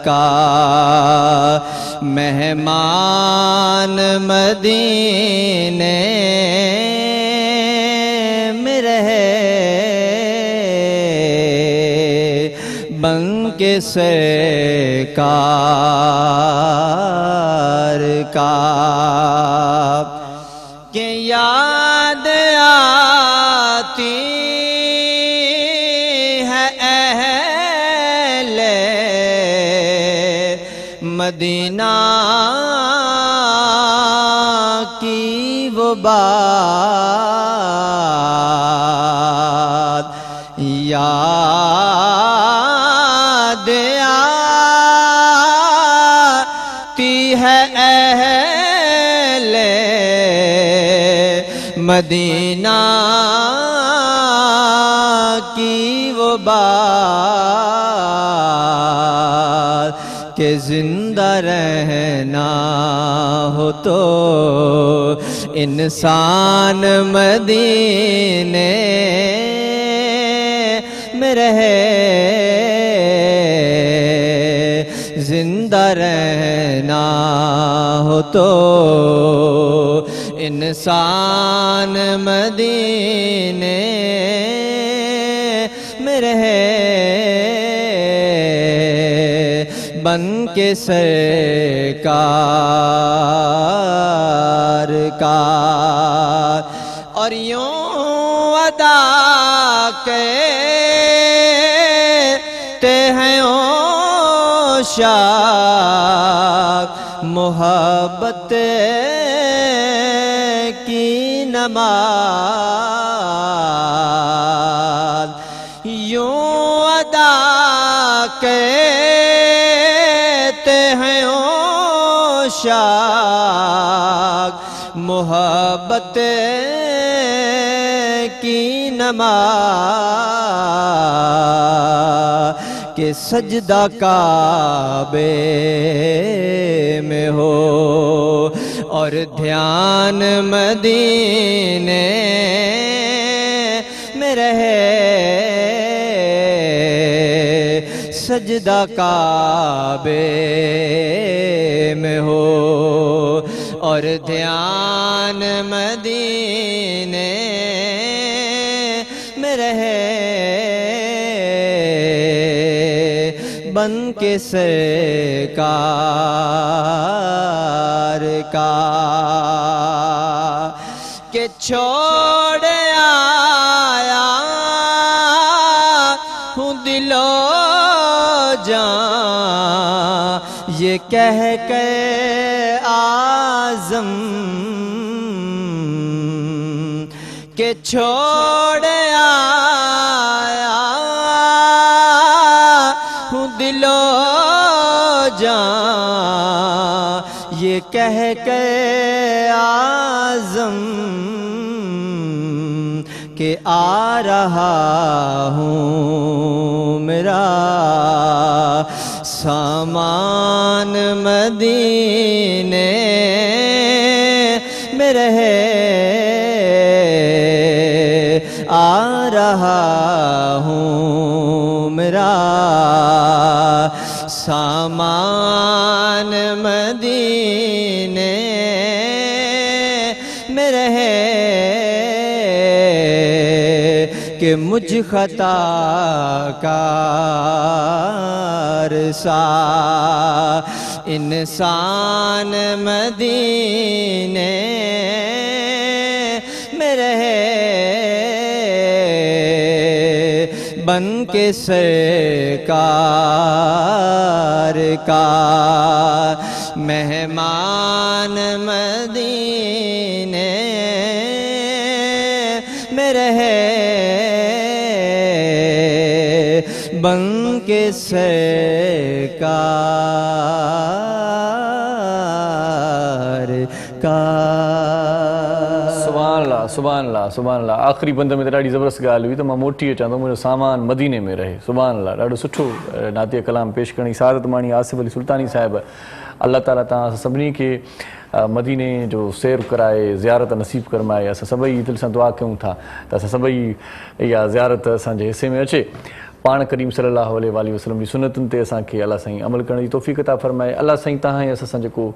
का मेहमान मदीने में रहे, बन के सरकार का के याद आती है अहले मदीना की वो बात याद आती है अहले मदीना की वो बात के जिंदा रहना हो तो इंसान मदीने में रहे, जिंदा रहना हो तो इंसान मदीने में रहे, بن کے سرکار کا، اور یوں ادا کہتے ہیں عاشق محبت کی نماز، یوں ادا کہتے ہیں عاشق محبت کی نماز، کہ سجدہ کعبے میں ہو اور دھیان مدینے میں رہے، سجدہ کعبے میں ہو اور دھیان مدینے میں رہے، بن کے سرکار کا، کہ چھوڑ آیا ہوں دل و جان یہ کہہ کے اعظم، کہ چھوڑ آیا ہوں دل و جان یہ کہہ کے اعظم، کہ آ رہا ہوں میرا سامان مدینے میں رہے، آ رہا ہوں میرا سامان مدینے میں رہے، کہ مجھ خطا کار سا انسان مدینے میں رہے، بن کے سرکار کا مہمان مدینے میں رہے، بن کے سرکار کا۔ سبحان اللہ سبحان اللہ سبحان اللہ، آخری بند میں ॾाढी ज़बरदस्त ॻाल्हि हुई त मां मोटी अचां थो मुंहिंजो सामान मदीने में रहे। सुभान अल्लाह, ॾाढो सुठो नातिया कलाम पेश करणी सआदत माणी आसिफ अली सुल्तानी साहिब। अल्लाह ताला तव्हां सभिनी खे मदीने जो सैर कराए, ज़ियारत नसीब करमाए। असां सभई दिलि सां दुआ कयूं था त असां सभई इहा ज़ियारत असांजे हिसे में अचे। पाण करीम सल्लल्लाहु अलैहि वसल्लम जी सुन्नतुनि ते असांखे अलाह साईं अमल करण जी तौफ़ीक़ अता फरमाए। अलाह साईं तव्हां ऐं असां सां जेको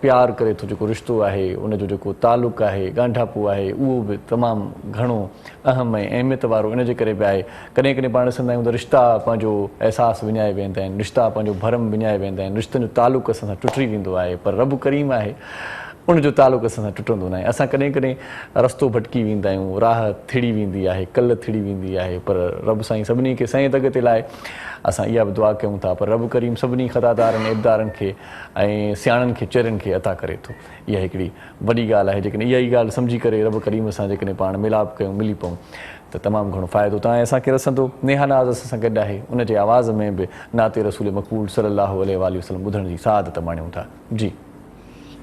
प्यार करे थो, जेको रिश्तो आहे, उनजो जेको तालुक़ु आहे, ॻांढापो आहे, उहो बि तमामु घणो अहम ऐं अहमियत वारो इन जे करे बि आहे। कॾहिं कॾहिं पाण ॾिसंदा आहियूं त रिश्ता पंहिंजो अहसासु विञाए वेंदा आहिनि, रिश्ता पंहिंजो भरम विञाए वेंदा आहिनि, रिश्तनि जो तालुक़ु असां सां टुटी वेंदो आहे। पर रब करीम आहे, उनजो तालुक़ु असां सां टुटंदो न आहे। असां कॾहिं कॾहिं रस्तो भटकी वेंदा आहियूं, राह थिड़ी वेंदी आहे, कल थिड़ी वेंदी आहे, पर रब साईं सभिनी खे सही दग ते लाइ असां इहा बि दुआ कयूं था। पर रब करीम सभिनी ख़तादारनि, इब्दारनि खे ऐं सियाणनि खे, चेरनि खे अता करे थो। इहा हिकिड़ी वॾी ॻाल्हि आहे। जेकॾहिं इहा ई ॻाल्हि सम्झी करे रब करीम सां जेकॾहिं पाण मिलाप कयूं, मिली पऊं त तमामु घणो फ़ाइदो तव्हां असांखे रसंदो। नेहा नाज़ असां सां गॾु आहे, उनजे आवाज़ में बि नाते रसूल मक़बूल सल्लल्लाहु अलैहि वसल्लम ॿुधण जी सआदत माणियूं था। जी।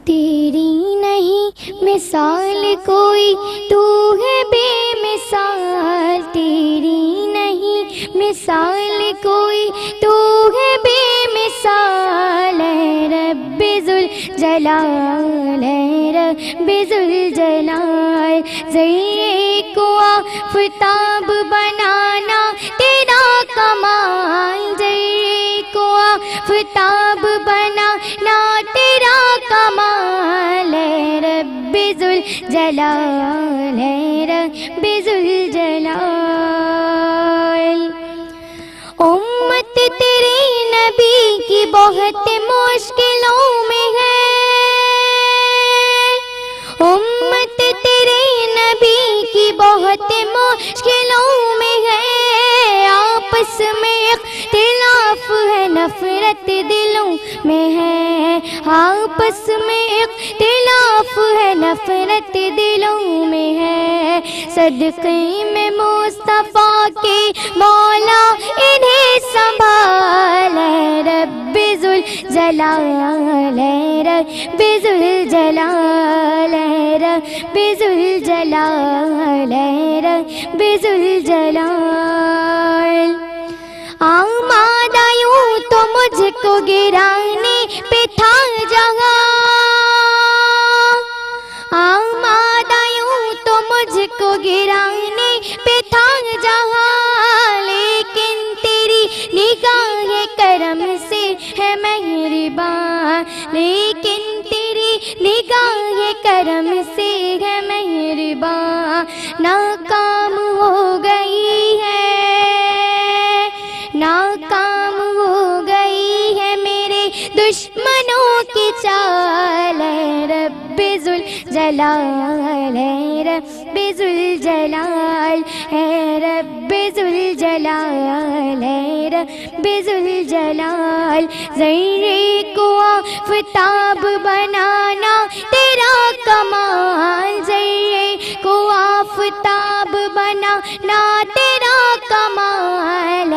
तेरी नहीं मिसाल कोई, तू है बेमिसाल। तेरी नहीं मिसाल कोई, तू है बेमिसाल। रब्बे जुल जलाल, रब्बे जुल जलाल। ज़र्रे को आफ़ताब बनाना तेरा कमाल। ज़र्रे को आफ़ताब बनाना तेरा कमाल। रब्बे जुल जलाल, रब्बे जुल जलाल। उम्मत तेरे नबी की बहुत मुश्किलों में है, उम्मत तेरे नबी की बहुत मुश्किलों में है, आपस में इख्तिलाफ है नफरत दिलों में है, आपस में इख्तिलाफ है नफरत दिलों में है, सदक़े में मुस्तफ़ा के मौला इन्हें संभाल रब्बे ज़ुल जलाल रब्बे ज़ुल जलाल रब्बे ज़ुल जलाल रब्बे ज़ुल जलाल। आमाद आयूं तो मुझको गिराने पे था जहाँ, आमाद आयूं तो मुझको गिराने पे था जहाँ, लेकिन तेरी निगाह करम से है मेहरबान, लेकिन तेरी निगाह करम से है मेहरबान। नाकाम हो गई है, नाकाम हो गई है मेरे दुश्मनों की चाल, रब्बे ज़ुल जलाल रब्बे ज़ुल जलाल है, रब्बे ज़ुल जलाल रब्बे ज़ुल जलाल। ज़र्रे को आफ़ताब बनाना तेरा कमाल, ज़र्रे को आफ़ताब बनाना तेरा कमाल,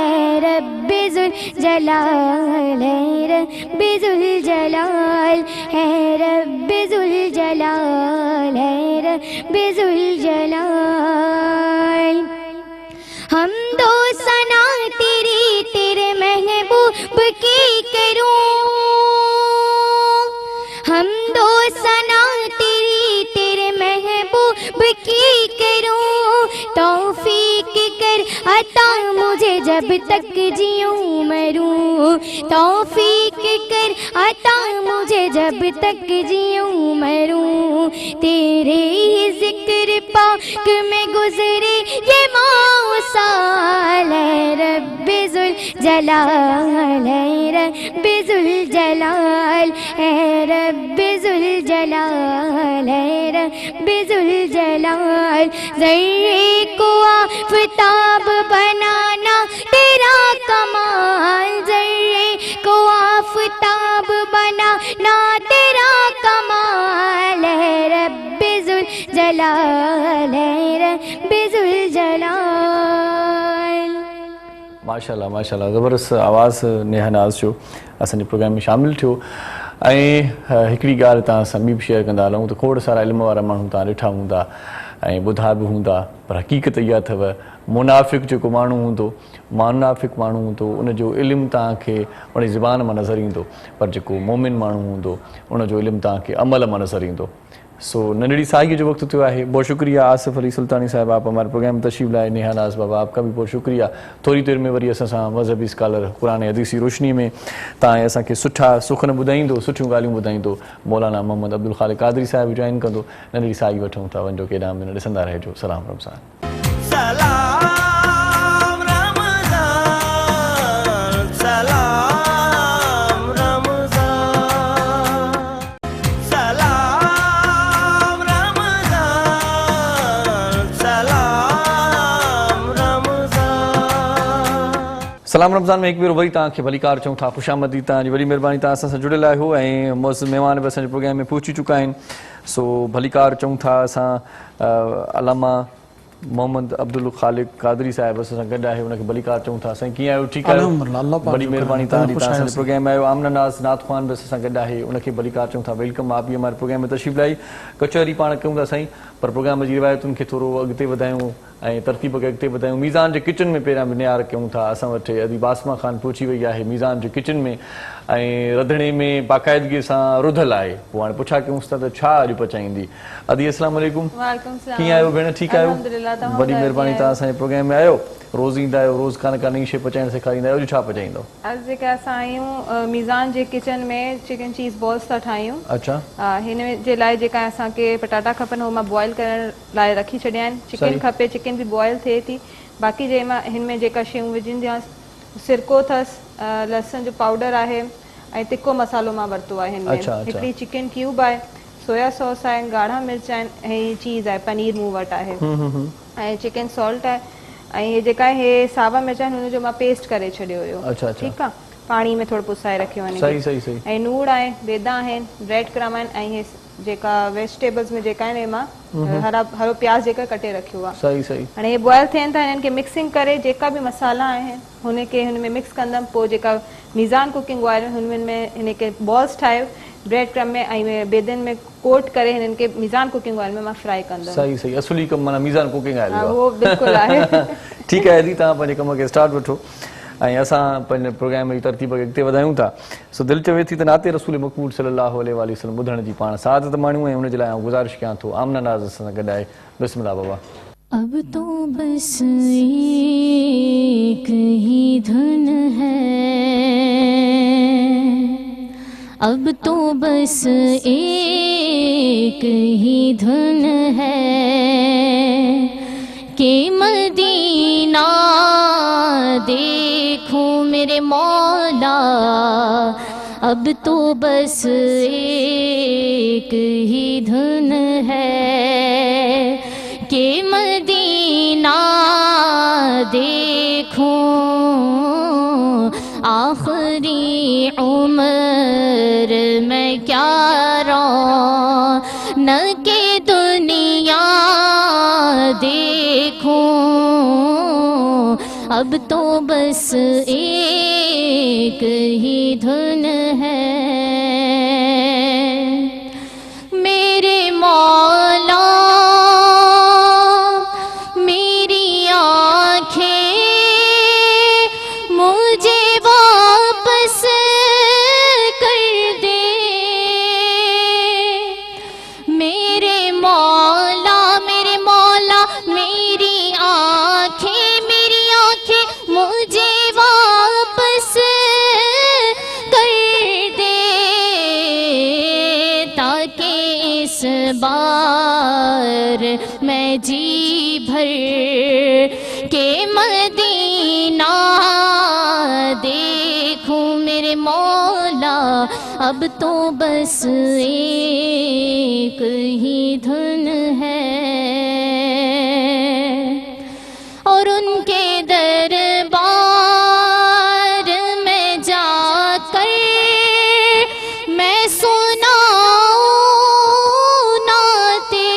रब्बे ज़ुल जलाल रब्बे ज़ुल जलाल है, रब्बे ज़ुल जलाल है, रब्बे ज़ुल जलाल। हम दो सना तेरी तेरे महबूब की करूं, हम दो सना तेरी तेरे महबूब की करूं, तौफीक कर अता मुझे जब तक जीऊं मरूं, तौफीक कर अता मुझे जब तक जीऊं मरूं, तेरे ही ज़िक्र पाक में गुज़रे ये मौसाल, रब्बे ज़ुल जलाल रब्बे ज़ुल जलाल है, रब्बे ज़ुल जलाल है, रब्बे ज़ुल जलाल। ज़र्रे को आफ़ताब बनाना तेरा कमाल, ज़र्रे को आफ़ताब बनाना तेरा कमाल है, रब्बे ज़ुल जलाल है, रब्बे ज़ुल जलाल। माशाल्लाह माशाल्लाह, ज़बरदस्त आवाज़ नेहा नाज़ जो असांजे प्रोग्राम में शामिल थियो। ऐं हिकिड़ी ॻाल्हि तव्हां सां ॿी बि शेयर कंदा हलूं त खोड़ सारा इल्म वारा माण्हू तव्हां ॾिठा हूंदा ऐं ॿुधा बि हूंदा, पर हक़ीक़त इहा अथव मुनाफ़िक़ जेको माण्हू हूंदो, मुनाफ़िक़ माण्हू हूंदो, उनजो इल्मु तव्हांखे उन ज़ुबान मां नज़र ईंदो, पर जेको मोमिन माण्हू हूंदो उनजो इल्मु तव्हांखे अमल मां नज़र ईंदो। सो नंढड़ी साईं जो वक्त थियो है, बहुत शुक्रिया आसिफ अली सुल्तानी साहब, आप हमारे प्रोग्राम में तशरीफ लाए। नेहा नाज़ बाबा, आपका भी बहुत शुक्रिया। थोड़ी देर में वरी असां सां मज़हबी स्कॉलर कुरान हदीस जी रोशनी में तव्हां असांखे सुठा सुखन ॿुधाईंदो, सुठियूं ॻाल्हियूं ॿुधाईंदो, मौलाना मोहम्मद अब्दुल ख़ालिक़ क़ादरी साहिब जॉइन कंदो। नंढड़ी साई वठूं था, वञो केॾांहुं में न ॾिसंदा रहिजो। सलाम रमज़ान। सलाम रमज़ान, सलाम रमज़ान, सलाम रमज़ान, सलाम रमज़ान। सलाम रमज़ान में हिकु भेरो वरी तव्हांखे भलीकार चऊं था, ख़ुशामदी, तव्हांजी वॾी महिरबानी, तव्हां असां सां जुड़ियल आहियो ऐं मौज़ महिमान बि असांजे प्रोग्राम में पहुची चुका आहिनि। सो भलीकार चऊं था असां अलामा मोहम्मद अब्दुल ख़ालिक़ क़ादरी साहिब असां सां गॾु आहे, उनखे भलीकार चऊं था। साईं कीअं आहियो? ठीकु आहियो? वॾी महिरबानी तव्हांजी, तव्हां असांजे प्रोग्राम में आहियो। आमना नाज़ नात ख़्वान बि असां सां गॾु आहे, उनखे भलीकार चऊं था। वेलकम, आप भी हमारे प्रोग्राम में तशरीफ़ लाई। कचहरी पाण कयूं था साईं, पर प्रोग्राम जी रिवायतुनि खे थोरो अॻिते वधायूं ऐं तरतीब खे अॻिते वधायूं। मीज़ान जे किचन में पहिरियां बिनियार कयूं था। असां वटि अदी बासमा ख़ान पहुची वई आहे मीज़ान जे किचन में ऐं रंधिणे में बाक़ाइदगीअ सां रुधल आहे। पोइ हाणे पुछा कयूंसि था त छा अॼु पचाईंदी। अदी अस्सलाम वालेकुम, कीअं आहियो भेण? ठीकु आहियो? वॾी महिरबानी, तव्हां असांजे प्रोग्राम में आहियो, रोज़ ईंदा आहियो, रोज़ का न का नई शइ पचाइणु सेखारींदा आहियो। अॼु छा पचाईंदो? अॼु जेका असां आहियूं मीज़ान जे किचन में चिकन चीज़ बॉल्स था ठाहियूं। अच्छा, हिन जे लाइ जेका असांखे पटाटा खपनि उहो मां बॉइल करण लाइ रखी छॾिया आहिनि। चिकन खपे, चिकन बि बॉइल थिए थी। बाक़ी जे मां हिन में जेका शयूं विझंदासीं सिरको अथसि, लहसुन जो पाउडर आहे ऐं तिखो मसालो मां वरितो आहे हिन में। अच्छा, अच्छा। हिकिड़ी चिकन क्यूब आहे, सोया सॉस आहे, ॻाढ़ा मिर्च आहिनि ऐं हीअ चीज़ आहे, पनीर मूं वटि आहे ऐं चिकन सॉल्ट आहे ऐं हे जेका आहे हे सावा मिर्च आहिनि हुनजो मां पेस्ट करे छॾियो हुयो। अच्छा, अच्छा। ठीकु आहे, पाणी में थोरो पुसाए रखियो आहे सही सही सही। ऐं लूणु आहे, बेदा आहिनि, ब्रेड क्रम आहिनि ऐं हे जेका वेजिटेबल्स में जेका आहिनि मां हरो प्याज जेका कटे रखियो आहे। सही सही। हाणे हे बॉइल थियनि था, हिननि खे मिक्सिंग करे जेका बि मसाला आहिनि हुनखे हुन में मिक्स कंदमि, पोइ जेका मीज़ान कुकिंग ऑयल हुननि में हिनखे बॉल्स ठाहे ब्रेड क्रम में ऐं बेदनि में कोट करे हिननि खे मीज़ान कुकिंग ऑयल में मां फ्राई कंदमि। सही सही, असुली कमु माना मीज़ान कुकिंग आयल हा, उहो बिल्कुलु आहे। ठीकु आहे, तव्हां पंहिंजे कम खे स्टार्ट वठो ऐं असां पंहिंजे प्रोग्राम जी तरतीब खे अॻिते वधायूं था। सो दिलि चवे थी त नाते रसूल मक़बूल सल्लल्लाहु अलैहि वसल्लम ॿुधण जी पाण सादत माण्हू ऐं हुनजे लाइ आउं गुज़ारिश कयां थो आमना नाज़ सां गॾु आहे। बिस्मिल्लाह बाबा। अब तो बस एक ही धुन है, अब तो बस एक ही धुन है कि मदीना देखूं मेरे मौला, अब तो बस एक ही धुन है कि मदीना देखूं, आखिरी उम्र में क्या रौनक दुनिया देखूं, अब तो बस एक ही धुन है मेरे मौला। मेरी आँखें मुझे वापस कर दे, मेरे मौला, मेरे मौला। मेरी आँखें मुझे वापस कर दे, ताकि इस बार मैं जी भर के मदीना देखूं मेरे मौला, अब तो बस एक ही धुन है और उनके दरबार में जाकर मैं सुनाऊं नाते,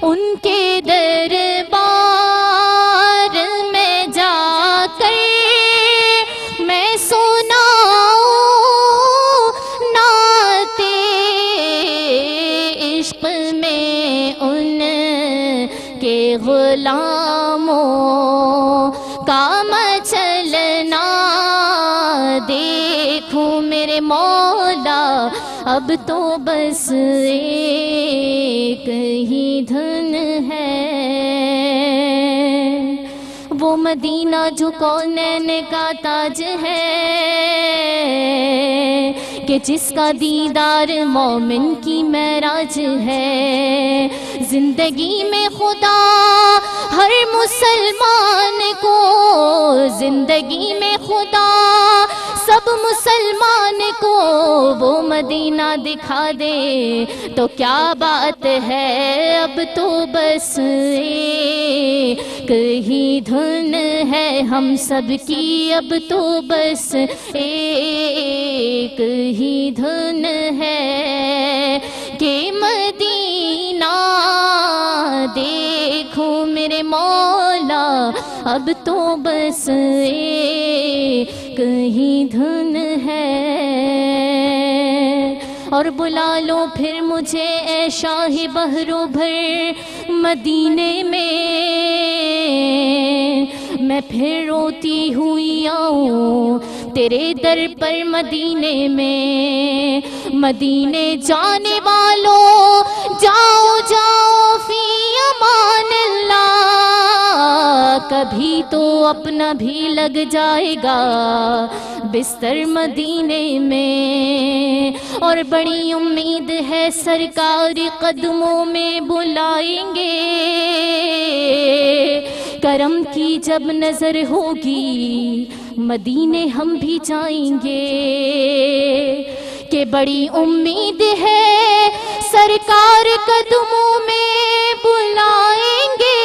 उनके दरबार में जाकर मैं सुनाऊं नाते, इश्क में उनके गुलामों का मचलना देखूं मेरे मौला, अब तो बस एक ही धुन है वो मदीना जो कौनैन का ताज है कि जिसका दीदार मोमिन की मेराज है। जिंदगी में खुदा हर मुसलमान को, जिंदगी में खुदा सब मुसलमान को वो मदीना दिखा दे तो क्या बात है, अब तो बस एक ही धुन है हम सब की, अब तो बस एक ही धुन है कि मदीना देखूं मेरे मौला, अब तो बस एक ही धुन है। और बुला लो फिर मुझे ए शाही बहरो भर मदीने में, मैं फिर रोती हुई आऊं तेरे दर पर मदीने में। मदीने जाने वालों जाओ जाओ फी अमानिल्लाह, कभी तो अपना भी लग जाएगा बिस्तर मदीने में। और बड़ी उम्मीद है सरकार कदमों में बुलाएंगे کرم کی جب نظر ہوگی مدینے ہم بھی جائیں گے کہ بڑی امید ہے سرکار قدموں میں بلائیں گے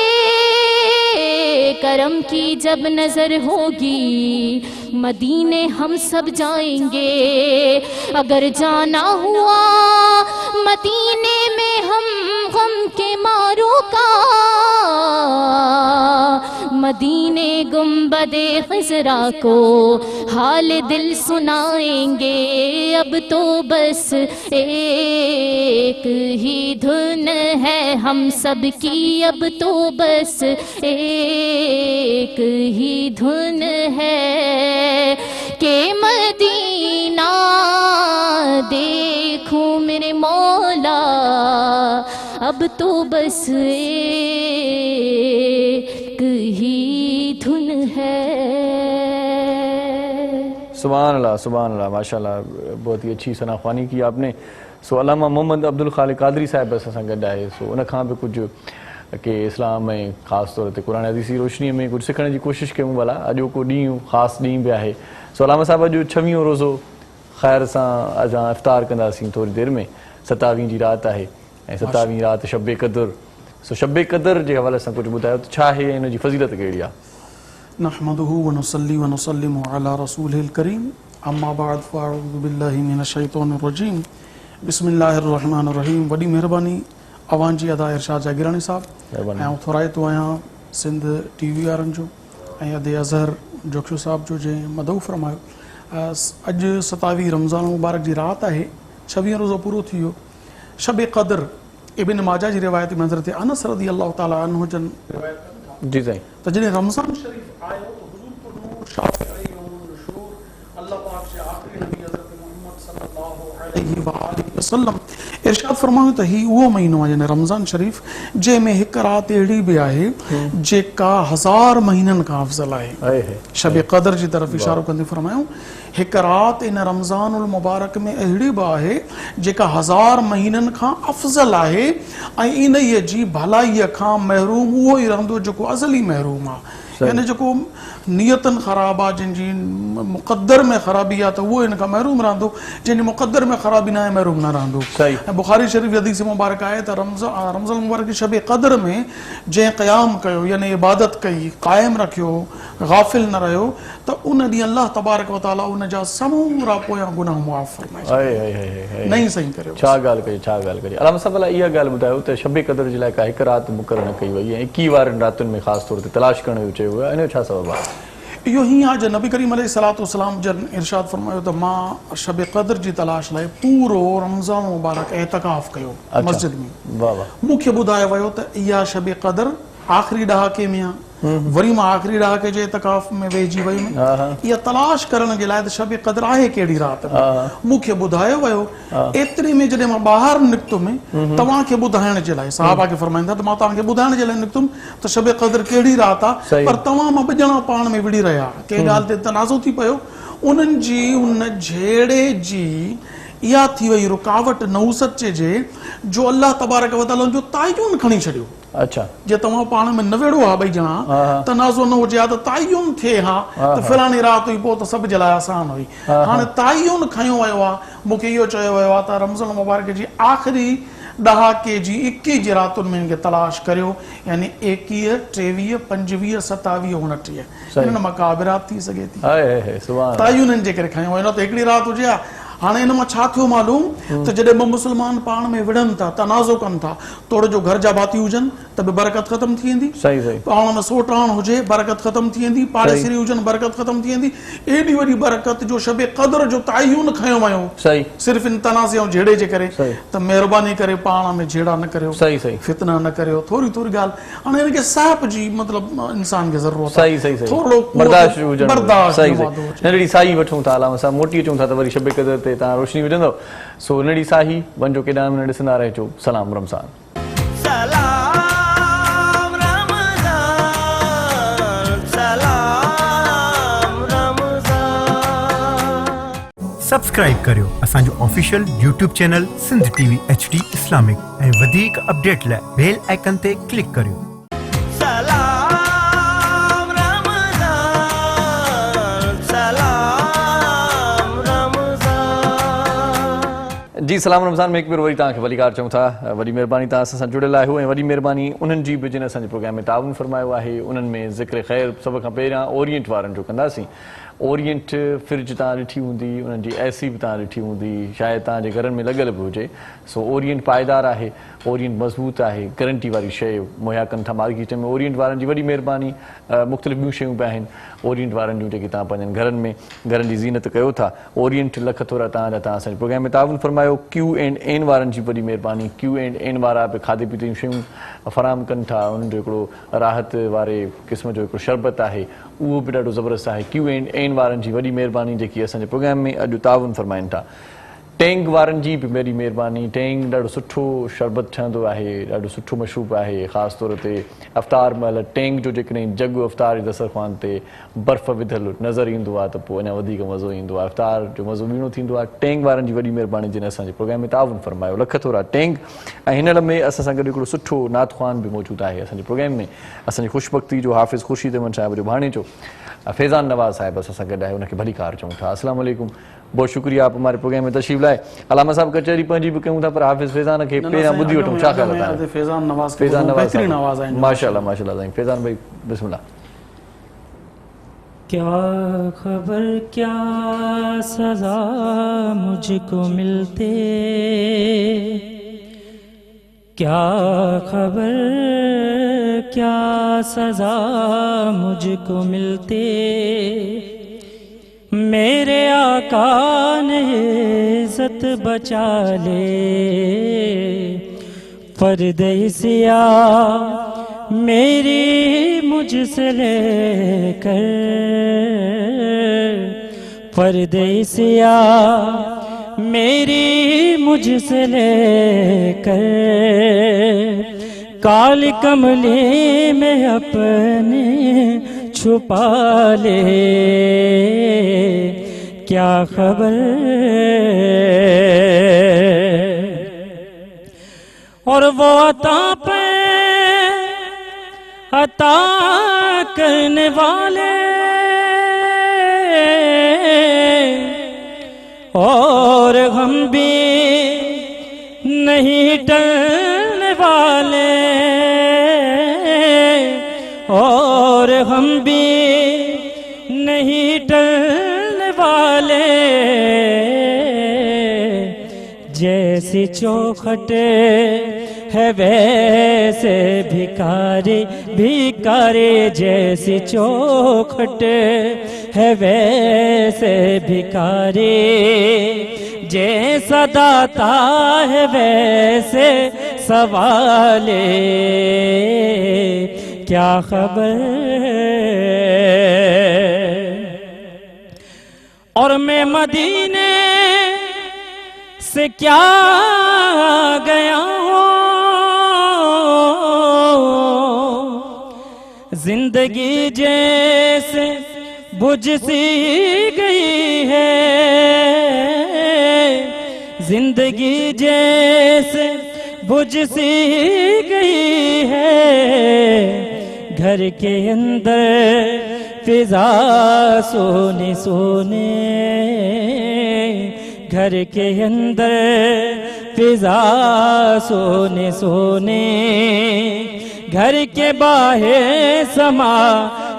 کرم کی جب نظر ہوگی مدینے ہم سب جائیں گے اگر جانا ہوا مدینے میں ہم غم کے ماروں کا مدینے گنبد خضرا کو حال دل سنائیں گے اب تو بس ایک ہی دھن ہے ہم سب کی اب تو بس ایک ہی دھن ہے کہ مدینہ دیکھوں میرے مولا اب تو بس ایک ہی دھن ہے سبحان اللہ ماشاءاللہ بہت ہی اچھی ثنا خوانی کی آپ نے سو علامہ محمد عبد الخالق قادری صاحب असां गॾु आहे सो उन खां बि कुझु कि इस्लाम में ख़ासि तौर ते क़ुरान हदीस जी रोशनीअ में कुझु सिखण जी कोशिशि कयूं भला अॼोको ॾींहुं ख़ासि ॾींहुं बि आहे सो अलामा साहिब अॼु 26 रोज़ो ख़ैर सां असां इफ़्तार कंदासीं थोरी देरि में 27 जी राति आहे ऐं 27 राति शब क़द्र सो शब क़द्र जे हवाले सां कुझु ॿुधायो त छा आहे हिन जी फज़ीलत कहिड़ी आहे नहमदुहु व नुसल्ली व नुसल्लिमु अला रसूलिल करीम अम्मा बाद फ़अऊज़ु बिल्लाहि मिनश शैतानिर रजीम बिस्मिल्लाहिर रहमानिर रहीम वॾी महिरबानी अवां जी अदा इरशाद जागीरानी साहब ऐं थोराइतो आहियां सिंध टीवी वारनि जो ऐं अदे अज़हर जोखियो साहब जो जंहिं मदऊ फरमायो अॼु 27 रमज़ान मुबारक जी राति आहे 26 रोज़ो पूरो थी वियो शब क़द्र इब्न माजा जी रिवायत में हज़रत अनस रज़ी अल्लाह ताला अन्हु जन रिवायत जी साईं त जॾहिं रमज़ान शरीफ़ आयो त हुज़ूर को नूर शाफ़ अलैहि नुशूर अल्लाह पाक जे आख़िरी नबी हज़रत मोहम्मद सल्लल्लाहु अलैहि व आलिहि वसल्लम इरशाद फरमायो त ही उहो महीनो आहे यानी रमज़ान शरीफ़ जंहिंमें हिकु राति अहिड़ी बि आहे जेका 1000 महीननि खां अफ़ज़ल आहे शब क़द्र जी तरफ़ इशारो कंदे फरमायूं हिकु राति इन रमज़ानुल मुबारक में अहिड़ी बि आहे जेका 1000 महीननि खां अफ़ज़ल आहे ऐं इन्हीअ जी भलाईअ खां महरूम उहो ई रहंदो जेको अज़ली महरूम आहे यानी जेको नियतन ख़राब आहे जिनजी मुक़द्दर में ख़राबी आहे त उहो इन खां महरूम रहंदो जिनजी मुक़द्दर में ख़राबी न आहे महरूम न रहंदो ऐं बुखारी शरीफ़ हदीस मुबारक आहे त रमज़ान मुबारक जी शब क़द्र में जंहिं क़याम कयो यानी इबादत कई क़ाइम रखियो गाफ़िल न रहियो त उन ॾींहुं अल्लाह तबारक व तआला उन जा समूरा पोयां गुनाह मुआफ़ फरमाए नहीं सही करियो छा ॻाल्हि कई अलामा साहिब इहा ॻाल्हि ॿुधायो त शब क़द्र जे लाइ का हिकु राति मुक़ररु न कई वई ऐं 21 वारनि रातियुनि में ख़ासि तौर ते तलाश करण जो चयो वियो आहे इन जो छा सबबु आहे इहो हीअं आहे जो नबी करीम अलैहिस्सलातु वस्सलाम जन इरशाद फरमायो त मां शब क़द्र जी तलाश लाइ पूरो रमज़ान मुबारक एतिकाफ़ कयो मस्जिद में मूंखे ॿुधायो वियो त इहा शब क़द्र आख़िरी ॾहाके में आहे वरी मां आख़िरी ॾहाके जे एतिकाफ़ में वेहिजी वयुमि इहा तलाश करण जे लाइ त शब क़द्र आहे कहिड़ी राति में मूंखे ॿुधायो वियो एतिरे में जॾहिं मां ॿाहिरि निकितुमि तव्हांखे ॿुधाइण जे लाइ साहबा खे फरमाईंदा त मां तव्हांखे ॿुधाइण जे लाइ निकितुमि त शब क़द्र कहिड़ी राति आहे पर तव्हां मां ॿ ॼणा पाण में विड़ी रहिया कंहिं ॻाल्हि ते तनाज़ो थी पियो उन्हनि जी उन झेड़े जी इहा थी वई रुकावट नौसत जे जो अल्लाह तबारक व तआला जो तायुन खणी छॾियो अच्छा जे तव्हां पाण में न वेड़ो आहे ॿई ॼणा तनाज़ो न हुजे हा त तायुन थिए हा त फलाणी राति हुई पोइ त सभु जे लाइ आसान हुई हाणे तायुन खयो वियो आहे मूंखे इहो चयो वियो आहे त रमज़ान मुबारक जी आख़िरी ॾहाके जी 21 जी रातुनि में हिनखे तलाश करियो यानी 21 23 25 27 29 हिननि मां का बि राति थी सघे थी तायुननि जे करे खयो वञो त हिकिड़ी राति हुजे हा हाणे हिन मां छा थियो मालूम त जॾहिं ॿ मुस्लमान पाण में विढ़नि था तनाज़ो कनि था तोड़ जो घर जा भाती हुजनि त बि बरकत ख़तम थी वेंदी पाण में सोटाण हुजे बरकत ख़तम थी वेंदी पाड़ेसिरी हुजनि बरकत ख़तम थी वेंदी एॾी वॾी बरकत जो शब क़द्र जो तायुन खयो वियो सिर्फ़ इन तनाज़े ऐं झेड़े जे करे त महिरबानी करे पाण में झेड़ा न करियो फितना न करियो थोरी ॻाल्हि हाणे हिनखे साहिब जी मतिलबु इंसान खे ज़रूरत आहे थोरो बर्दाश्त नंढड़ी साई वठूं था अलामा साहिब मोटी अचूं था त वरी शब क़द्र ते तव्हां रोशनी विझंदव सो नंढड़ी साही वञो केॾांहुं न ॾिसंदा रहिजो सलाम रमज़ान सब्सक्राइब करियो असांजो official YouTube channel Sindh TV HD Islamic ऐं वधीक अपडेट लाइ बेल आइकन ते क्लिक करियो जी सलाम रमज़ान में हिकु भेरो वरी तव्हांखे वलीकार चऊं था। वॾी महिरबानी तव्हां सां जुड़ियल आहियो ऐं वॾी महिरबानी उन्हनि जी बि जिन असांजे प्रोग्राम में ताउन फरमायो आहे। उन्हनि में ज़िक्र ख़ैर सभ खां पहिरियां ओरिएंट वारनि जो कंदासीं। ओरिएंट फ्रिज तव्हां ॾिठी हूंदी, उन्हनि जी एसी बि तव्हां ॾिठी हूंदी, शायदि तव्हांजे घरनि में लॻियल बि हुजे। सो ओरिएंट पाइदार आहे, ओरिएंट मज़बूत आहे, गारंटी वारी शइ मुहैया कनि था मार्केट में। ओरिएंट वारनि जी वॾी महिरबानी। मुख़्तलिफ़ ॿियूं शयूं बि आहिनि ओरिएंट वारनि जूं जेके तव्हां पंहिंजनि घरनि में घरनि जी ज़ीनत कयो था। ओरिएंट लख थोरा तव्हां असांजे प्रोग्राम में ताउन फरमायो। Q&N वारनि जी वॾी महिरबानी। Q&N वारा बि खाधे पीते जूं शयूं फराहम कनि था। उन्हनि जो हिकिड़ो राहत वारे क़िस्म जो हिकिड़ो शरबत आहे, उहो बि ॾाढो ज़बरदस्त आहे। Q&N वारनि जी वॾी महिरबानी जेकी असांजे प्रोग्राम में अॼु ताउन फरमाइनि था। टेंग वारनि जी बि वॾी महिरबानी। टेंग ॾाढो सुठो शरबत ठहंदो आहे, ॾाढो सुठो मशरूब आहे। ख़ासि तौर ते अफ़्तार महिल टेंग जो जेकॾहिं जग अफ़्तार जे दस्तरख़्वान ते बर्फ़ विधल नज़र ईंदो आहे त पोइ अञा वधीक मज़ो ईंदो आहे। अफ़्तार जो मज़ो ॿीणो थींदो आहे। टेंग वारनि जी वॾी महिरबानी जिन असांजे प्रोग्राम में ताउन फरमायो। लख थोरा टेंग। ऐं हिन में असां सां गॾु हिकिड़ो सुठो नातख़्वान बि मौजूदु आहे असांजे प्रोग्राम में। असांजी ख़ुशबख़्ती जो हाफ़िज़ ख़ुर्शीद अहमद साहिब जो भाणे जो फैज़ान नवाज़ साहिब असां सां गॾु आहे। उनखे भलीकार चऊं था। अस्सलाम वालेकुम, बहुत शुक्रिया आप हमारे प्रोग्राम में तशरीफ़ लाए। अलामा साहब कचहरी पंहिंजी बि कयूं था पर हाफ़िज़ फैज़ान खे पहिरियां ॿुधी वठूं। छा ख़्याल आहे? फैज़ान नवाज़ फैज़ान नवाज़ बेहतरीन आवाज़ आहे। माशाअल्लाह माशाअल्लाह साईं। फैज़ान भाई बिस्मिल्लाह। क्या खबर क्या सज़ा मुझको मिलते, क्या खबर क्या सज़ा मुझको मिलते, मेरे आका ने इज़्ज़त बचा ले, परदेसिया मेरी मुझसे लेकर, परदेसिया मेरी मुझसे लेकर, काली कमली में अपने छुपा ले, क्या खबर और वो अता पे अता करने वाले और हम भी नहीं टलने वाले, और हम भी नहीं टलने वाले, जैसी चौखट है वैसे भिखारी, भिखारी जैसी चौखट है वैसे भिखारी, जैसा दाता है वैसे सवाले, क्या खबर और मैं मदीने से क्या गया हूँ, जिंदगी जैसे बुझ सी गई है, जिंदगी जैसे बुझ सी गई है, घर के अंदर फिजा सोने सोने, घर के अंदर फिजा सोने सोने, घर के बाहर समा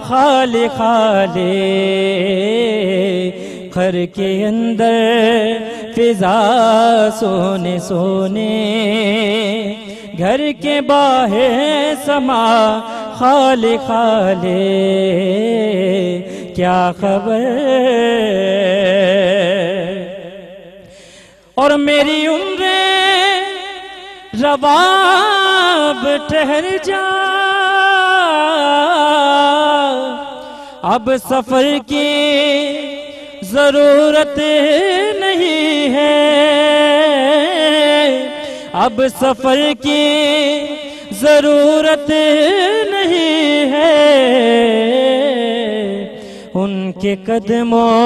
खाली खाली, घर के अंदर फिजा सोने सोने, घर के बाहर समा खाली खाली, क्या खबर और मेरी उम्र रवाब ठहर जा, अब सफर की जरूरत नहीं है, अब सफर की जरूरत नहीं है, उनके कदमों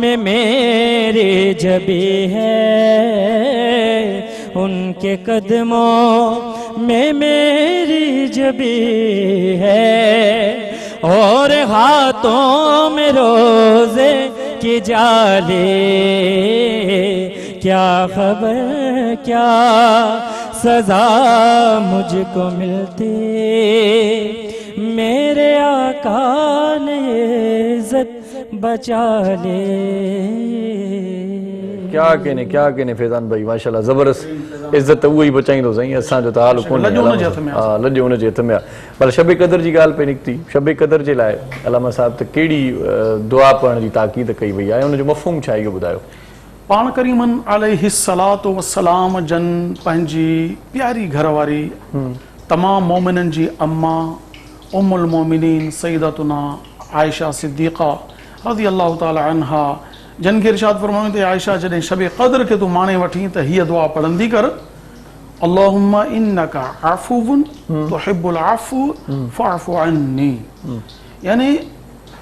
में मेरी जबी है, उनके कदमों में मेरी जबी है, और हाथों में रोजे की जाले, क्या खबर क्या सजा मुझको मिलती, मेरे आका ने इज्जत बचा ले। क्या कहने फैज़ान भाई, माशाल्लाह ज़बरदस्त इज़्ज़त उहो ई बचाईंदो साईं, असांजो त हाल कोन्हे, लॼ उन जे हथ में आहे। पर शब क़दर जी ॻाल्हि पे निकिती, शब क़दर जे लाइ अलामा साहिब त कहिड़ी दुआ पढ़ण जी ताक़ीद कई वई आहे, उनजो मफ़हूम छा आहे इहो ॿुधायो। पाण करीमन अलैहिस्सलातु वस्सलाम जन पंहिंजी प्यारी घरवारी तमाम मोमिनन जी अम्मा उम्मुल मोमिनीन सईदतुना आयशा सिद्दीक़ा रज़ी अल्लाह ताला अन्हा जन खे इरशाद फरमायो त आयशा जॾहिं शब क़द्र खे तूं माणे वठी त हीअ दुआ पढ़ंदी कर, अल्लाहुम्मा इन्नका अफ़ुव्वुन तुहिब्बुल अफ़्व फ़अफ़ु अन्नी। यानी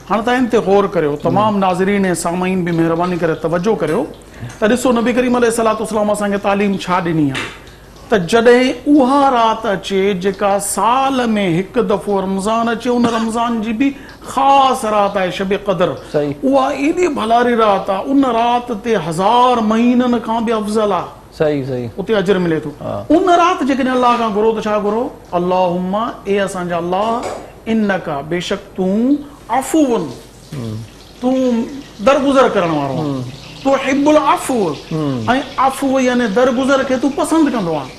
हाणे तव्हां इन ते गौर करियो, तमाम नाज़रीन ऐं सामाईन बि महिरबानी करे तवजो करियो त ॾिसो नबी करीम अलैहिस्सलातु वस्सलाम असांखे तालीम छा ॾिनी आहे त जॾहिं उहा राति अचे जेका साल में हिकु दफ़ो रमज़ान अचे, उन रमज़ान जी बि ख़ासि राति आहे शब क़द्र, उहा एॾी भलारी राति आहे, उन राति ते 1000 महीननि खां बि अफ़ज़ल आहे। सही उते अजर मिले थो। उन राति जेकॾहिं अल्लाह खां घुरो त छा घुरो, अल्लाहुम्मा ए असांजा अल्लाह इन्नका बेशक तूं अफ़ुवन तूं दरगुज़र करण वारो आहे, तुहिब्बुल अफ़्व ऐं अफ़्व यानी दरगुज़र खे तूं पसंदि कंदो आहे,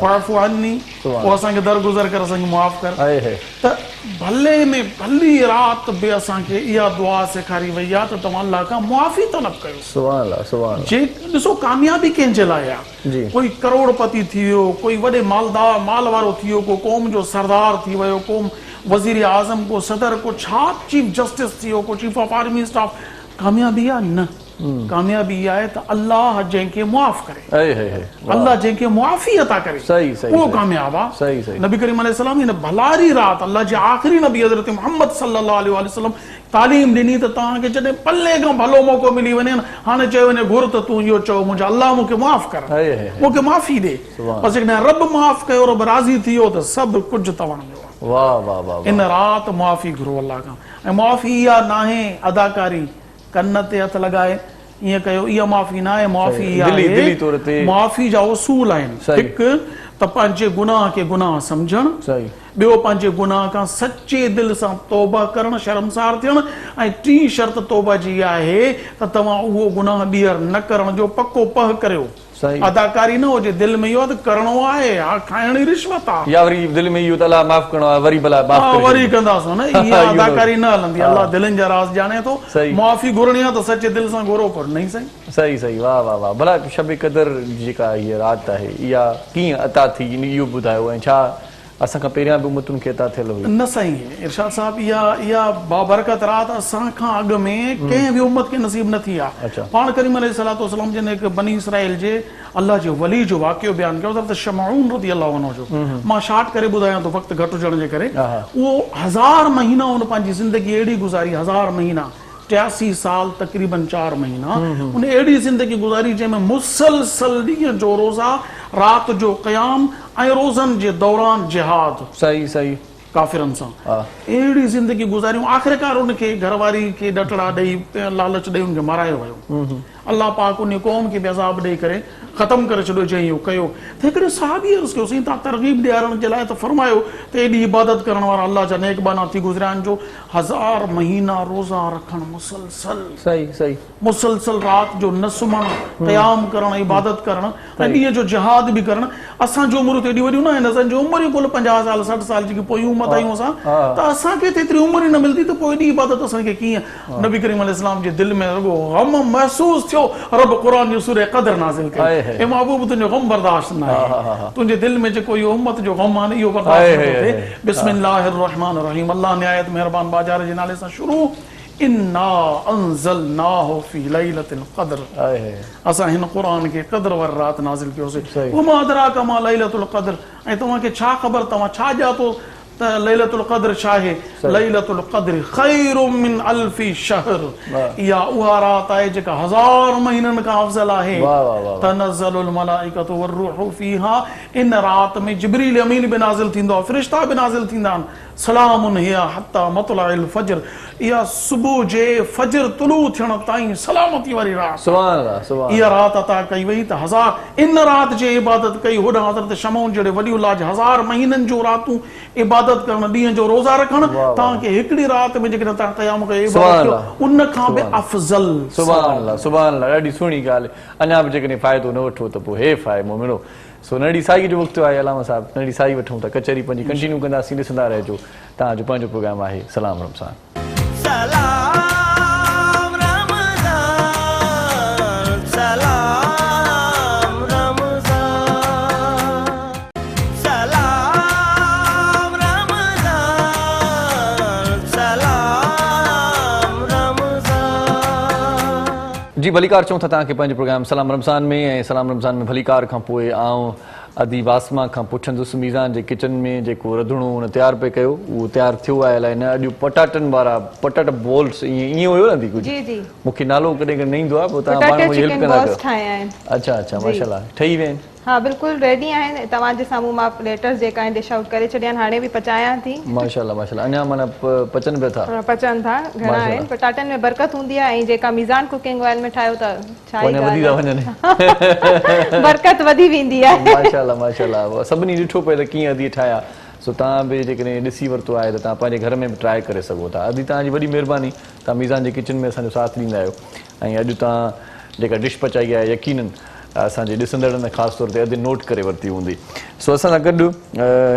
फ़अफ़ु अन्नी पोइ असांखे दरगुज़र कर, असांखे मुआफ़ कर। त भले में भली राति बि असांखे इहा दुआ सेखारी वई आहे त तव्हां अल्लाह खां मुआफ़ी तलब कयो। सुभान अल्लाह। जे ॾिसो कामयाबी कंहिंजे लाइ आहे, कोई करोड़पति थी वियो, कोई वॾे माल वारो थी वियो, को क़ौम जो सरदार थी वियो, को वज़ीर आज़म, को सदर, को छा चीफ जस्टिस थी वियो, को चीफ ऑफ आर्मी स्टाफ, कामयाबी आहे न। कामयाबी इहा आहे त अल्लाह जंहिंखे मुआफ़ करे, अल्लाह जंहिंखे मुआफ़ी अता करे, उहो कामयाब आहे। नबी करीम अलैहिस्सलाम हिन भलारी राति अल्लाह जे आख़िरी नबी हज़रत मुहम्मद सल्लल्लाहु अलैहि वसल्लम तालीम ॾिनी त तव्हांखे जॾहिं पल्ले खां भलो मौक़ो मिली वञे न, हाणे चयो वञे घुर त तूं इहो चओ, मुंहिंजा अल्लाह मूंखे मुआफ़ कर, मूंखे माफ़ी ॾे। बसि जेकॾहिं रब मुआफ़ कयो, रब राज़ी थी वियो त सभु कुझु तव्हांजो आहे। वाह वाह वाह। इन राति मुआफ़ी घुरो अल्लाह खां। ऐं मुआफ़ी इहा नाहे अदाकारी कन ते हथ लॻाए ईअं कयो, इहा माफ़ी न आहे। मुआफ़ी इहा आहे, मुआफ़ी जा उसूल आहिनि। हिकु त पंहिंजे गुनाह खे गुनाह सम्झणु, ॿियो पंहिंजे गुनाह खां सचे दिलि सां तौबा करणु, शर्मसार थियणु, ऐं टी शर्त तौबा जी आहे त तव्हां उहो गुनाह ॿीहर न करण जो पको पह करियो। अदाकारी न हुजे, दिलि में इहो त करिणो आहे, खाइण जी रिश्वत आहे, या वरी दिलि में इहो त अलाह माफ़ करिणो आहे, वरी भला वरी कंदासीं न, इहा अदाकारी न हलंदी। अल्लाह दिलनि जा राज़ ॼाणे थो। मुआफ़ी घुरणी आहे त सचे दिलि सां घुरो, पर नहीं सही। वाह वाह वाह। भला शब क़द्र जेका हीअ राति आहे इहा कीअं अता थी, इहो ॿुधायो, ऐं छा असां खां पहिरियां बि उम्मतुनि खे अता थियल हुई? न साईं, इरशाद साहब इहा बाबरकत राति असां खां अॻु में कंहिं बि उम्मत खे नसीब न थी आहे। पाण करीम अलैहिस्सलातु वस्सलाम जन हिकु बनी इसराइल जे अल्लाह जे वली जो वाक़ियो बयानु कयो, हज़रत शमऊन रज़ी अल्लाह अन्हु जो। मां शार्ट करे ॿुधायां थो वक़्तु घटि हुजण जे करे। उहो 1000 महीना उन पंहिंजी ज़िंदगी अहिड़ी गुज़ारी, 1000 महीना 83 साल तक़रीबन 4 महीना उन अहिड़ी ज़िंदगी गुज़ारी जंहिंमें मुसलसल ॾींहं जो रोज़ा, राति जो क़याम ऐं रोज़नि जे दौरान जिहाद। सही काफ़िरनि सां अहिड़ी ज़िंदगी गुज़ारियूं। आख़िरकार उनखे घरवारी खे ॾटड़ा ॾेई, लालच ॾेई उनखे मारायो वियो। अल्लाह पाक उन क़ौम खे बि अज़ाब ॾेई करे ख़तमु करे छॾियो, चई इहो कयो। त हिकिड़े सहाबी अर्ज़ु कयो, साईं तव्हां तरग़ीब ॾियारण जे लाइ त फरमायो त एॾी इबादत करण वारा अल्लाह जा नेकबाना थी गुज़रिया आहिनि जो 1000 महीना रोज़ा रखणु, मुसलसल राति जो न सुम्हणु, क़याम करणु, इबादत करणु, ऐं ॾींहं जो जिहाद बि करणु। असांजूं उमिरि त एॾी वॾियूं न आहिनि, असांजी उमिरि कुल 50 साल 60 साल जेकी पोइ उम्मत आहियूं असां, त असांखे त एतिरी उमिरि न मिलंदी त पोइ एॾी इबादत असांखे कीअं? नबी करीम अलैहिस्सलाम जे दिलि में रुॻो ग़म महसूसु थियो, रब क़ुरान जो सूरह क़द्र नाज़िल कयो। ए महबूब तुंहिंजो ग़म बर्दाश्त न आहे, तुंहिंजे दिलि में जेको इहो उम्मत जो ग़म आहे न, इहो बर्दाश्त नथो थिए। बिस्मिल्लाहिर रहमानिर रहीम। अल्लाह निहायत महिरबान बाजार जे नाले सां शुरू। इन्ना अंज़लनाहु फी लैलतिल क़द्र। असां हिन क़ुरान खे क़द्र वारी राति नाज़िल कयोसीं। वमा अदराका मा लैलतुल क़द्र। ऐं तव्हांखे छा ख़बर, तव्हां छा ॼातो त लैलतुल क़द्र छा आहे? लैलतुल क़द्र खैरुम मिन अल्फि शहर। इहा उहा राति आहे जेका 1000 महीननि खां अफ़ज़ल आहे। तनज़्ज़लुल मलाइकतु वरूहु फ़ीहा। इन राति में जिब्रील अमीन बि नाज़िल थींदो आहे, फ़रिश्ता बि नाज़िल थींदा आहिनि। सलामुन हिया हत्ता मतलाइल फजर, इहा सुबुह जे फजर तुलू थियण ताईं सलामती वारी रात। सुभान अल्लाह, सुभान इहा रात अता कई वई त हज़ार इन रात जे इबादत कई। होॾां हज़रत शमऊन जहिड़े वलीउल्लाह जे 1000 महीननि जो रातूं इबादत करण, ॾींहं जो रोज़ा रखण, तव्हांखे हिकिड़ी रात में जेकॾहिं तव्हां क़याम कयो इबादत कयो उन खां बि अफ़ज़ल। सुभान अल्लाह, सुभान अल्लाह, ॾाढी सुहिणी ॻाल्हि। अञा बि जेकॾहिं फ़ाइदो न वठो त पोइ हेफ़ आहे मोमिनो। सो नंढी साई जो वक़्तु आहे अलामा साहिब, नंढी साई वठूं था, कचहरी पंहिंजी कंटिन्यू कंदासीं, ॾिसंदा रहिजो। तव्हांजो पंहिंजो प्रोग्राम आहे सलाम रमज़ान। सलाम रमज़ान, सलाम रमज़ान, सलाम रमज़ान, सलाम रमज़ान। जी भलीकार चऊं था तव्हांखे पंहिंजो प्रोग्राम सलाम रमज़ान में, ऐं सलाम रमज़ान में भलीकार खां पोइ आउं अदी वासमा खां पुछंदुसि मीज़ान जे किचन में जेको रंधिणो हुन तयारु पे कयो, उहो तयारु थियो आहे अलाए न। अॼु पटाटनि वारा पटाटा बॉल्स ईअं हुयो न थी कुझु? जी जी, मूंखे नालो कॾहिं कॾहिं न ईंदो आहे, पोइ तव्हां पाण मुंहिंजी हेल्प कंदा कयो। अच्छा अच्छा, माशाल्लाह, ठही विया आहिनि? हाँ बिल्कुलु रेडी आहिनि। तव्हांजे साम्हूं मां प्लेटर्स जेका आहिनि डिश आउट करे छॾिया आहिनि, हाणे बि पचायां थी। माशाल्लाह माशाल्लाह, अञा माना पचनि पिया था? पचनि था, घणा आहिनि। पटाटनि में बरकत हूंदी आहे, ऐं जेका मीज़ान कुकिंग ऑयल में ठाहियो त छा ई वधी था वञनि, बरकत वधी वेंदी आहे। माशाल्लाह माशाल्लाह, सभिनी ॾिठो पिए त कीअं अदी ठाहिया। सो तव्हां बि जेकॾहिं ॾिसी वरितो आहे त तव्हां पंहिंजे घर में बि ट्राई करे सघो था। अदी तव्हांजी वॾी महिरबानी, तव्हां मीज़ान जे किचन में असांजो साथ ॾींदा आहियो। ऐं अॼु तव्हां जेका डिश पचाई आहे यकीनन असांजे ॾिसंदड़नि ख़ासि तौर ते अधु नोट करे वरिती हूंदी। सो असां सां गॾु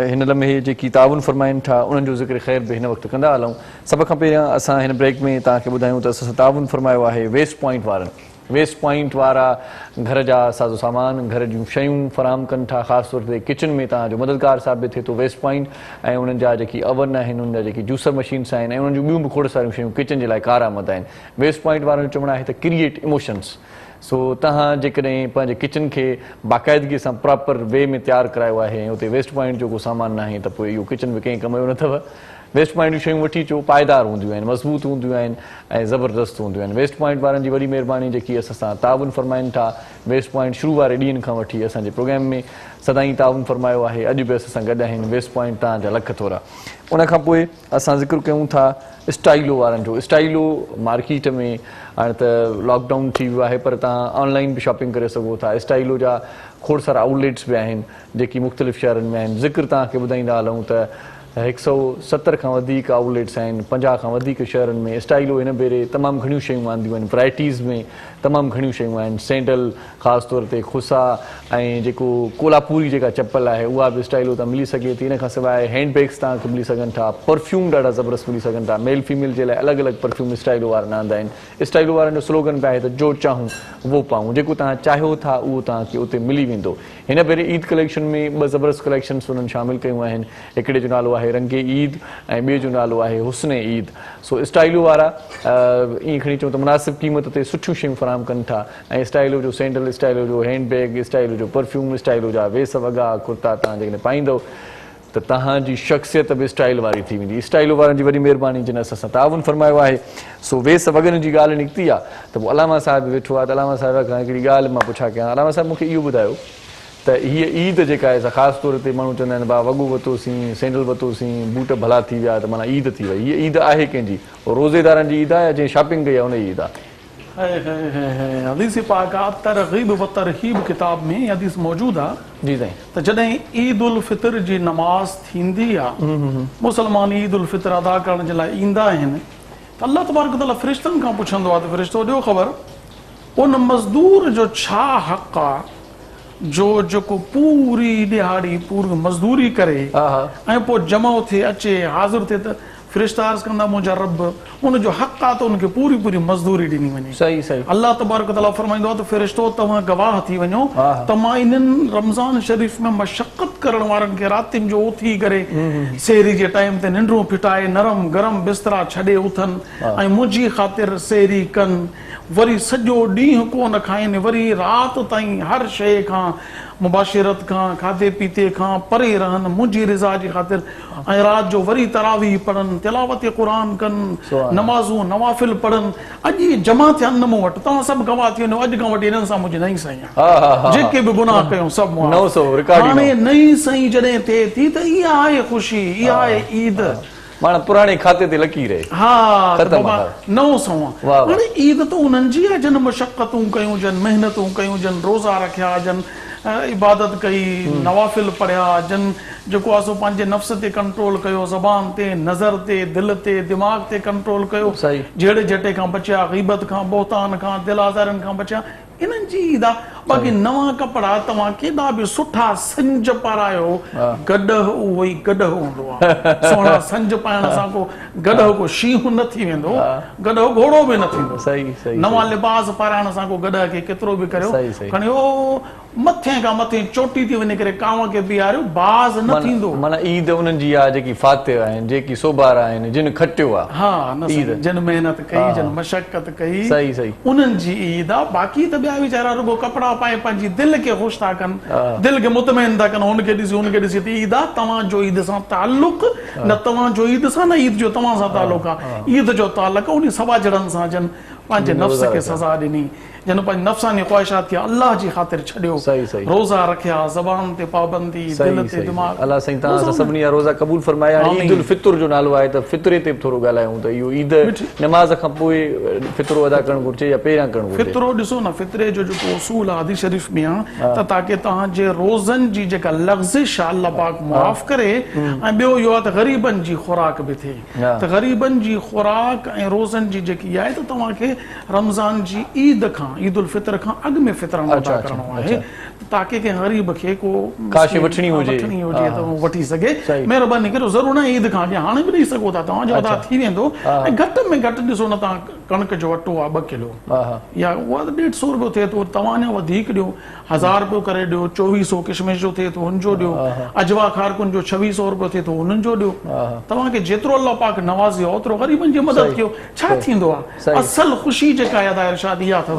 हिन लम्हे जेकी ताउन फरमाइनि था उन्हनि जो ज़िक्र ख़ैर बि हिन वक़्तु कंदा हलूं। सभ खां पहिरियां असां हिन ब्रेक में तव्हांखे ॿुधायूं त असां सां ताउन फरमायो आहे वेस्ट पॉइंट वारनि। वेस्ट पॉइंट वारा घर जा साज़ो सामान, घर जूं शयूं फ़राहम कनि था, ख़ासि तौर ते किचन में तव्हांजो मददगार साबित थिए थो वेस्ट पॉइंट। ऐं उन्हनि जा जेकी अवन आहिनि, उन्हनि जा जेकी जूसर मशीन्स आहिनि, ऐं उन्हनि जूं ॿियूं बि खोड़ सारियूं शयूं किचन जे लाइ कारआमद आहिनि। वेस्ट पॉइंट वारनि जो चवणु आहे त क्रिएट इमोशन्स। सो तव्हां जेकॾहिं पंहिंजे किचन खे बाक़ाइदगीअ सां प्रॉपर वे में तयारु करायो आहे, ऐं उते वेस्ट पॉइंट जो को सामान न आहे त पोइ इहो किचन बि कंहिं कम जो न अथव। वेस्ट पॉइंट जूं शयूं वठी अचो, पाइदार हूंदियूं आहिनि, मज़बूत हूंदियूं आहिनि ऐं ज़बरदस्त हूंदियूं आहिनि। वेस्ट पॉइंट वारनि जी वॾी महिरबानी जेकी असां सां ताउन फरमाइनि था। वेस्ट पॉइंट शुरू वारे ॾींहंनि खां वठी असांजे प्रोग्राम में सदाईं ताउन फरमायो आहे। अॼु बि असां सां गॾु आहिनि वेस्ट पॉइंट तव्हांजा लख थोरा। उनखां पोइ असां ज़िक्र कयूं था स्टाइलो वारनि जो। स्टाइलो मार्केट में हाणे त लॉकडाउन थी वियो आहे, पर तव्हां ऑनलाइन बि शॉपिंग करे सघो था। स्टाइलो जा खोड़ सारा आउटलेट्स बि आहिनि जेकी मुख़्तलिफ़ शहरनि में आहिनि। ज़िक्र तव्हांखे ॿुधाईंदा हलूं त 170 खां वधीक आउटलेट्स आहिनि 50 खां वधीक शहरनि में। स्टाइलो हिन भेरे तमामु घणियूं शयूं आंदियूं आहिनि, वैराइटीज़ में तमामु घणियूं शयूं आहिनि। सैंडल ख़ासि तौर ते खुसा ऐं जेको कोलापुरी जेका चप्पल आहे उहा बि स्टाइलो तां मिली सघे थी। इन खां सवाइ हैंड बैग्स तव्हांखे मिली सघनि था, परफ्यूम ॾाढा ज़बरदस्त मिली सघनि था। मेल फीमेल जे लाइ अलॻि अलॻि परफ्यूम स्टाइलो वारा आंदा आहिनि। स्टाइलो वारनि जो स्लोगन बि आहे त जो चाहूं वो पाऊं, जेको तव्हां चाहियो था उहो तव्हांखे उते मिली वेंदो। हिन भेरे ईद कलेक्शन में 2 ज़बरदस्त कलेक्शन्स उन्हनि शामिलु कयूं आहिनि। हिकिड़े जो नालो आहे रंगे ईद ऐं ॿिए जो नालो आहे हुस्ने ईद। सो स्टाइलो वारा ईअं खणी चऊं त मुनासिब क़ीमत ते सुठियूं शयूं फ़राहम कनि था। ऐं स्टाइलो जो सैंडल, स्टाइलो जो हैंड बैग, स्टाइलो जो परफ्यूम, स्टाइलो जा वेस वॻा कुर्ता तव्हां जेकॾहिं पाईंदव त तव्हांजी शख़्सियत बि स्टाइल वारी थी वेंदी। स्टाइलो वारनि जी वॾी महिरबानी जिन असां सां ताउन फरमायो आहे। सो वेस वॻनि जी ॻाल्हि निकिती आहे त पोइ अलामा साहिब वेठो आहे त अलामा साहिब खां हिकिड़ी ॻाल्हि मां पुछा कयां। अलामा साहिब मूंखे इहो ॿुधायो त हीअ ईद जेका आहे ख़ासि तौर ते माण्हू चवंदा आहिनि भाउ वॻो वरितोसीं, सैंडल वरितोसीं, बूट भला थी विया त माना ईद थी वई। हीअ ईद आहे कंहिंजी? रोज़ेदारनि जी ईद आहे या जंहिं शॉपिंग कई आहे उन जी ईद आहे? हदीस पाक तरग़ीब व तरहीब किताब में हदीस मौजूद आहे जी साईं त जॾहिं ईद उल फितर जी नमाज़ थींदी आहे, मुसलमान ईद उल फितर अदा करण जे लाइ ईंदा आहिनि त अल्लाह तबारक तआला फ़रिश्तनि खां पुछंदो आहे त फ़रिश्तो ॾियो ख़बर उन मज़दूर जो छा हक़ आहे जो जेको पूरी ॾिहाड़ी पूरी मज़दूरी करे ऐं पोइ जमा थिए अचे हाज़िर थिए त फ़रिश्ता अर्ज़ कंदा मुंहिंजा रब उनजो हक़ आहे त उनखे पूरी पूरी मज़दूरी ॾिनी वञे। सही सही। अल्लाह तबारक तआला फरमाईंदो आहे त फ़रिश्तो तव्हां गवाह थी वञो त मां इन्हनि रमज़ान शरीफ़ में मशक़त करण वारनि खे रातिनि जो उथी करे सेहरी जे टाइम ते निंडूं फिटाए नरम गरम बिस्तरा छॾे उथनि ऐं मुंहिंजी ख़ातिर सेहरी कनि, वरी सॼो ॾींहुं कोन खाइनि, वरी राति ताईं हर शइ खां मुबाशिरत खां खाधे पीते खां परे रहनि मुंहिंजी रिज़ा जी ख़ातिर ऐं राति जो वरी तरावी पढ़नि तिलावत क़ुरान कनि नमाज़ूं नवाफ़िल पढ़नि अॼु इहे जमा थिया आहिनि मूं वटि तव्हां सभु गवाह थी वञो अॼु खां वठी हिननि सां मुंहिंजी नई साईं आहे जेके बि गुनाह कयूं सभु हाणे नई साईं जॾहिं थिए थी त इहा आहे ख़ुशी इहा आहे ईद माना पुराणे खाते ते लकी रहे हा बाबा 900 हाणे ईद त उन्हनि जी आहे जन मशक़तूं कयूं जन महिनतूं कयूं जन रोज़ा रखिया जन इबादत कई नवाफ़िल पढ़िया जन जेको आहे सो पंहिंजे नफ़्स ते कंट्रोल कयो ज़बान ते नज़र ते दिलि ते दिमाग़ ते कंट्रोल कयो जहिड़े जटे खां बचिया ग़ीबत खां बोहतान खां दिल आज़ारनि खां बचिया इन्हनि जी ईद आहे बाक़ी नवां कपिड़ा तव्हां केॾा बि सुठा संज पारायो गॾु उहो ई गॾु हूंदो आहे सुहिणा संज पाइण सां को गॾु को शींहुं न थी वेंदो गॾु घोड़ो बि न थींदो नवां लिबास पाराइण सां को गॾु खे केतिरो बि करियो खणियो मथे खां मथे चोटी थी वञी करे कांव खे बीहारियो बाज़ न थींदो माना ईद उन्हनि जी आहे जेकी फातिह आहिनि जेकी सोबार आहिनि जिन खटियो आहे हा जिन महिनत कई जिन मशक़त कई उन्हनि जी ईद आहे बाक़ी त ॿिया वीचारा रुगो कपिड़ा पाए पंहिंजी दिलि खे ख़ुशि था कनि दिलि खे मुतमइन था कनि हुनखे ॾिसी त ईद आहे तव्हांजो ईद सां ताल्लुक़ न तव्हांजो ईद सां न ईद जो तव्हां सां ताल्लुक़ आहे ईद जो ताल्लुक़ उन सवा जड़नि सां जन पंहिंजे नफ़्स खे सज़ा ॾिनी जन पंहिंजी नफ़्सानी ख़्वाहिशात खे अल्लाह जी ख़ातिर छॾियो रोज़ा रखिया ज़बान ते पाबंदी दिल ते दिमाग़ अल्लाह साईं तव्हां सभिनी जा रोज़ा क़बूल फरमाया ईद उल फितर जो नालो आहे त फितरे ते बि थोरो ॻाल्हायूं त इहो ईद नमाज़ खां पोइ फितरो अदा करणु घुरिजे या पहिरियां करणु घुरिजे फितरो ॾिसो न फितरे जो जेको उसूल आहे हदीस शरीफ़ में आहे त ताकी तव्हांजे रोज़नि जी जेका लग़्ज़िश आहे अल्लाह पाक मुआफ़ करे ऐं ॿियो इहो आहे त ग़रीबनि जी खुराक बि थिए त ग़रीबनि जी खुराक ऐं रोज़नि जी जेकी आहे त तव्हांखे रमज़ान जी ईद खां ईद उल फितर खां अॻु में फितरानो अदा करणो आहे ताकि कंहिं ग़रीब खे को काश वठणी हुजे त उहो वठी सघे महिरबानी करियो ज़रूरु न ईद खां अॻु हाणे बि ॾेई सघो था तव्हांजो अदा थी वेंदो ऐं घटि में घटि ॾिसो न तव्हां कणिक जो अटो आहे 2 किलो या उहा त 150 रुपयो थिए थो तव्हां अञा वधीक ॾियो 1000 रुपयो करे ॾियो 2400 किशमिश जो थिए थो हुनजो ॾियो अजवा खारकुन जो 2600 रुपयो थिए थो हुननि जो ॾियो तव्हांखे जेतिरो अल्लाह पाक नवाज़ियो ओतिरो ग़रीबनि जी मदद कयो छा थींदो आहे असल ख़ुशी जेका आहे इरशाद इहा अथव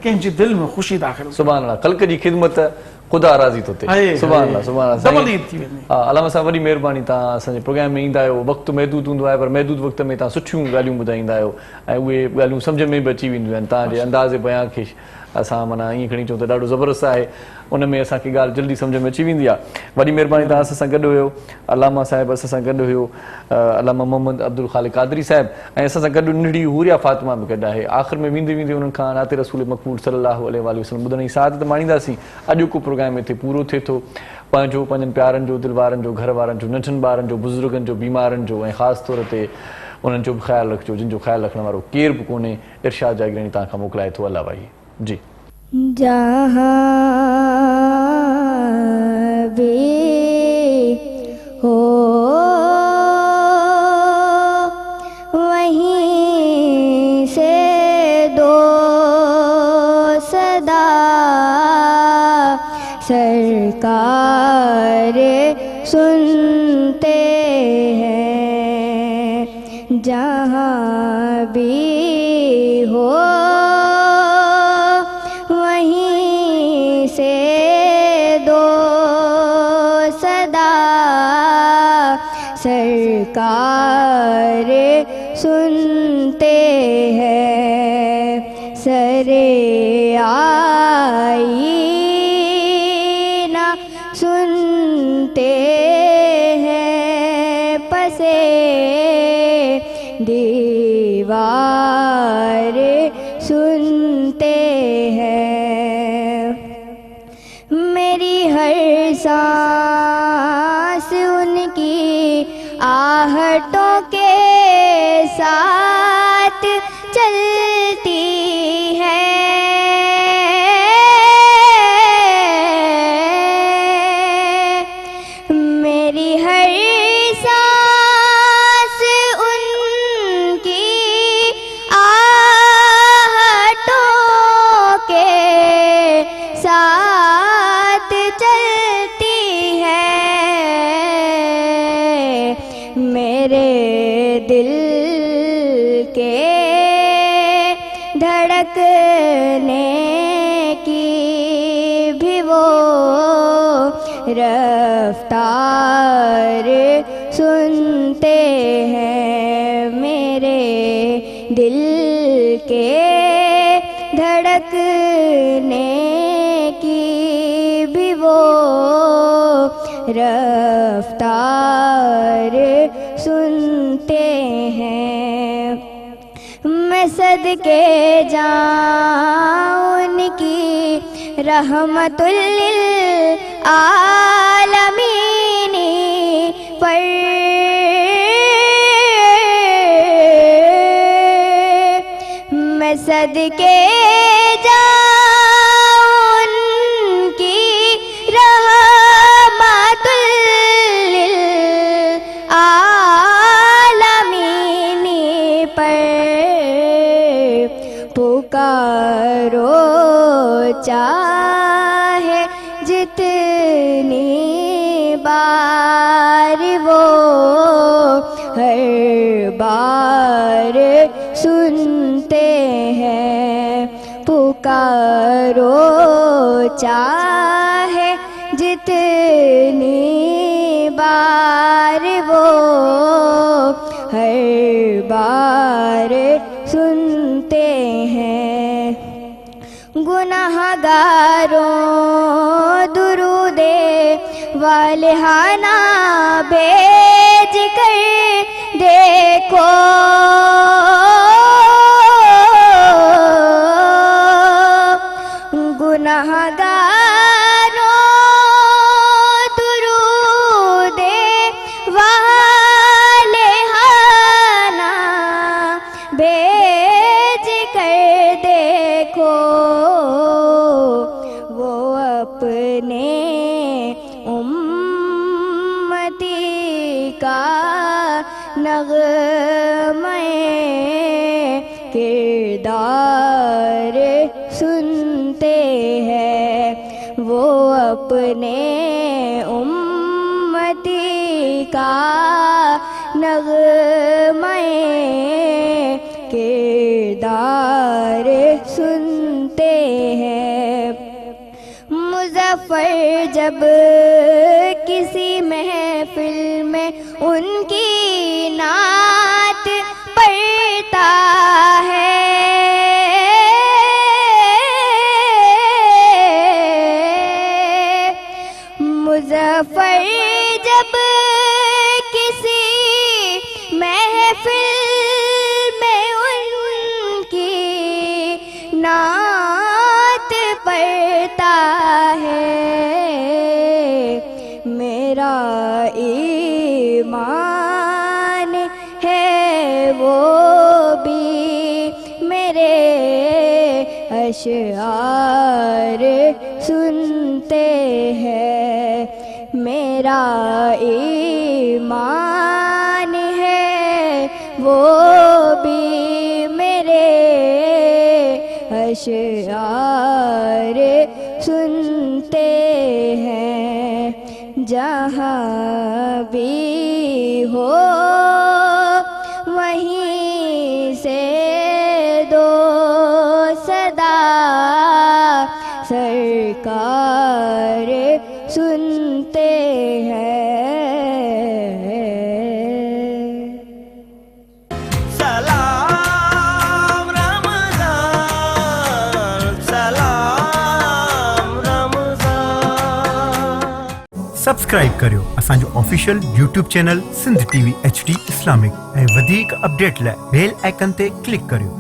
कंहिंजी दिलि में ख़ुशी दाख़िल सुभान अल्लाह ख़ल्क़ जी ख़िदमत ख़ुदा राज़ी थो थिए सुभान अल्लाह सुभान अल्लाह हा अलामा साहब वॾी महिरबानी तव्हां असांजे प्रोग्राम में ईंदा आहियो वक़्तु महदूद हूंदो आहे पर महदूद वक़्त में तव्हां सुठियूं ॻाल्हियूं ॿुधाईंदा आहियो ऐं उहे ॻाल्हियूं सम्झ में बि अची वेंदियूं आहिनि तव्हांजे अंदाज़े बयां खे असां माना ईअं खणी चऊं त ॾाढो ज़बरदस्त आहे उन में असांखे ॻाल्हि जल्दी सम्झ में अची वेंदी आहे वॾी महिरबानी तव्हां असां सां गॾु हुयो अलामा साहिबु असां सां गॾु हुयो अलामा मोहम्मद अब्दुल ख़ालिक़ क़ादरी साहिबु ऐं असां सां गॾु नंढड़ी हुरिया फातिमा बि गॾु आहे आख़िर में वेंदे वेंदे उन्हनि खां नाते रसूल मक़बूल सल्लल्लाहु अलैहि वसल्लम ॿुधण जी साथ त माणींदासीं अॼोको प्रोग्राम हिते पूरो थिए थो पंहिंजनि प्यारनि जो दिलि वारनि जो घर वारनि जो नंढनि ॿारनि जो बुज़ुर्गनि जो बीमारनि जो ऐं ख़ासि तौर ते उन्हनि जो बि ख़्यालु रखिजो जिन जो ख़्यालु रखण वारो केर बि कोन्हे इरशाद जागरानी तव्हां खां मोकिलाए थो अल्लाह भाई जी जहाँ भी हो वहीं से दो सदा सरकार सुनते हैं जहाँ भी हो वहीं से दो सदा सरकार सुनते हैं सरे आईना सुनते हैं पसे दीवार सुनते हैं मेरी हर सांस उनकी आहटों के साथ चलती है मेरी हर सांस उनकी आहटों के साथ चलती है मेरे दिल के धड़कने की भी वो رفتار سنتے ہیں میرے دل کے دھڑکنے کی بھی وہ رفتار سنتے ہیں. میں صدقے جاؤں ان کی رحمت للعالمین پر. میں صدقے جاؤں ان کی رحمت للعالمین پر. پکارو چاہے جتنی بار وہ ہر بار سنتے ہیں. پکارو چاہے جتنی بار وہ ہر بار سنتے ہیں. گناہگاروں درود والہانہ بھیج کر دیکھو. گناہگاروں درود والہانہ بھیج کر دیکھو. وہ اپنے امتی کا نغمہ کردار سنتے ہیں. وہ اپنے امتی کا نغمہ کردار سنتے ہیں. مظفر جب کسی محفل میں ان کی نعت پڑھتا ہے مظفر جب کسی محفل میں ان کی نعت پڑھتا ہے. میرا ایمان ہے وہ بھی میرے اشعار سنتے ہیں. میرا ایمان ہے وہ بھی میرے اشعار سنتے ہیں. جہاں بھی ہو وہیں سے دو صدا سرکار سنتے ہیں. سلام رمضان سلام رمضان. सब्सक्राइब करियो असांजो official YouTube channel Sindh TV HD Islamic ऐं वधीक अपडेट लाइ बेल आइकन ते क्लिक करियो.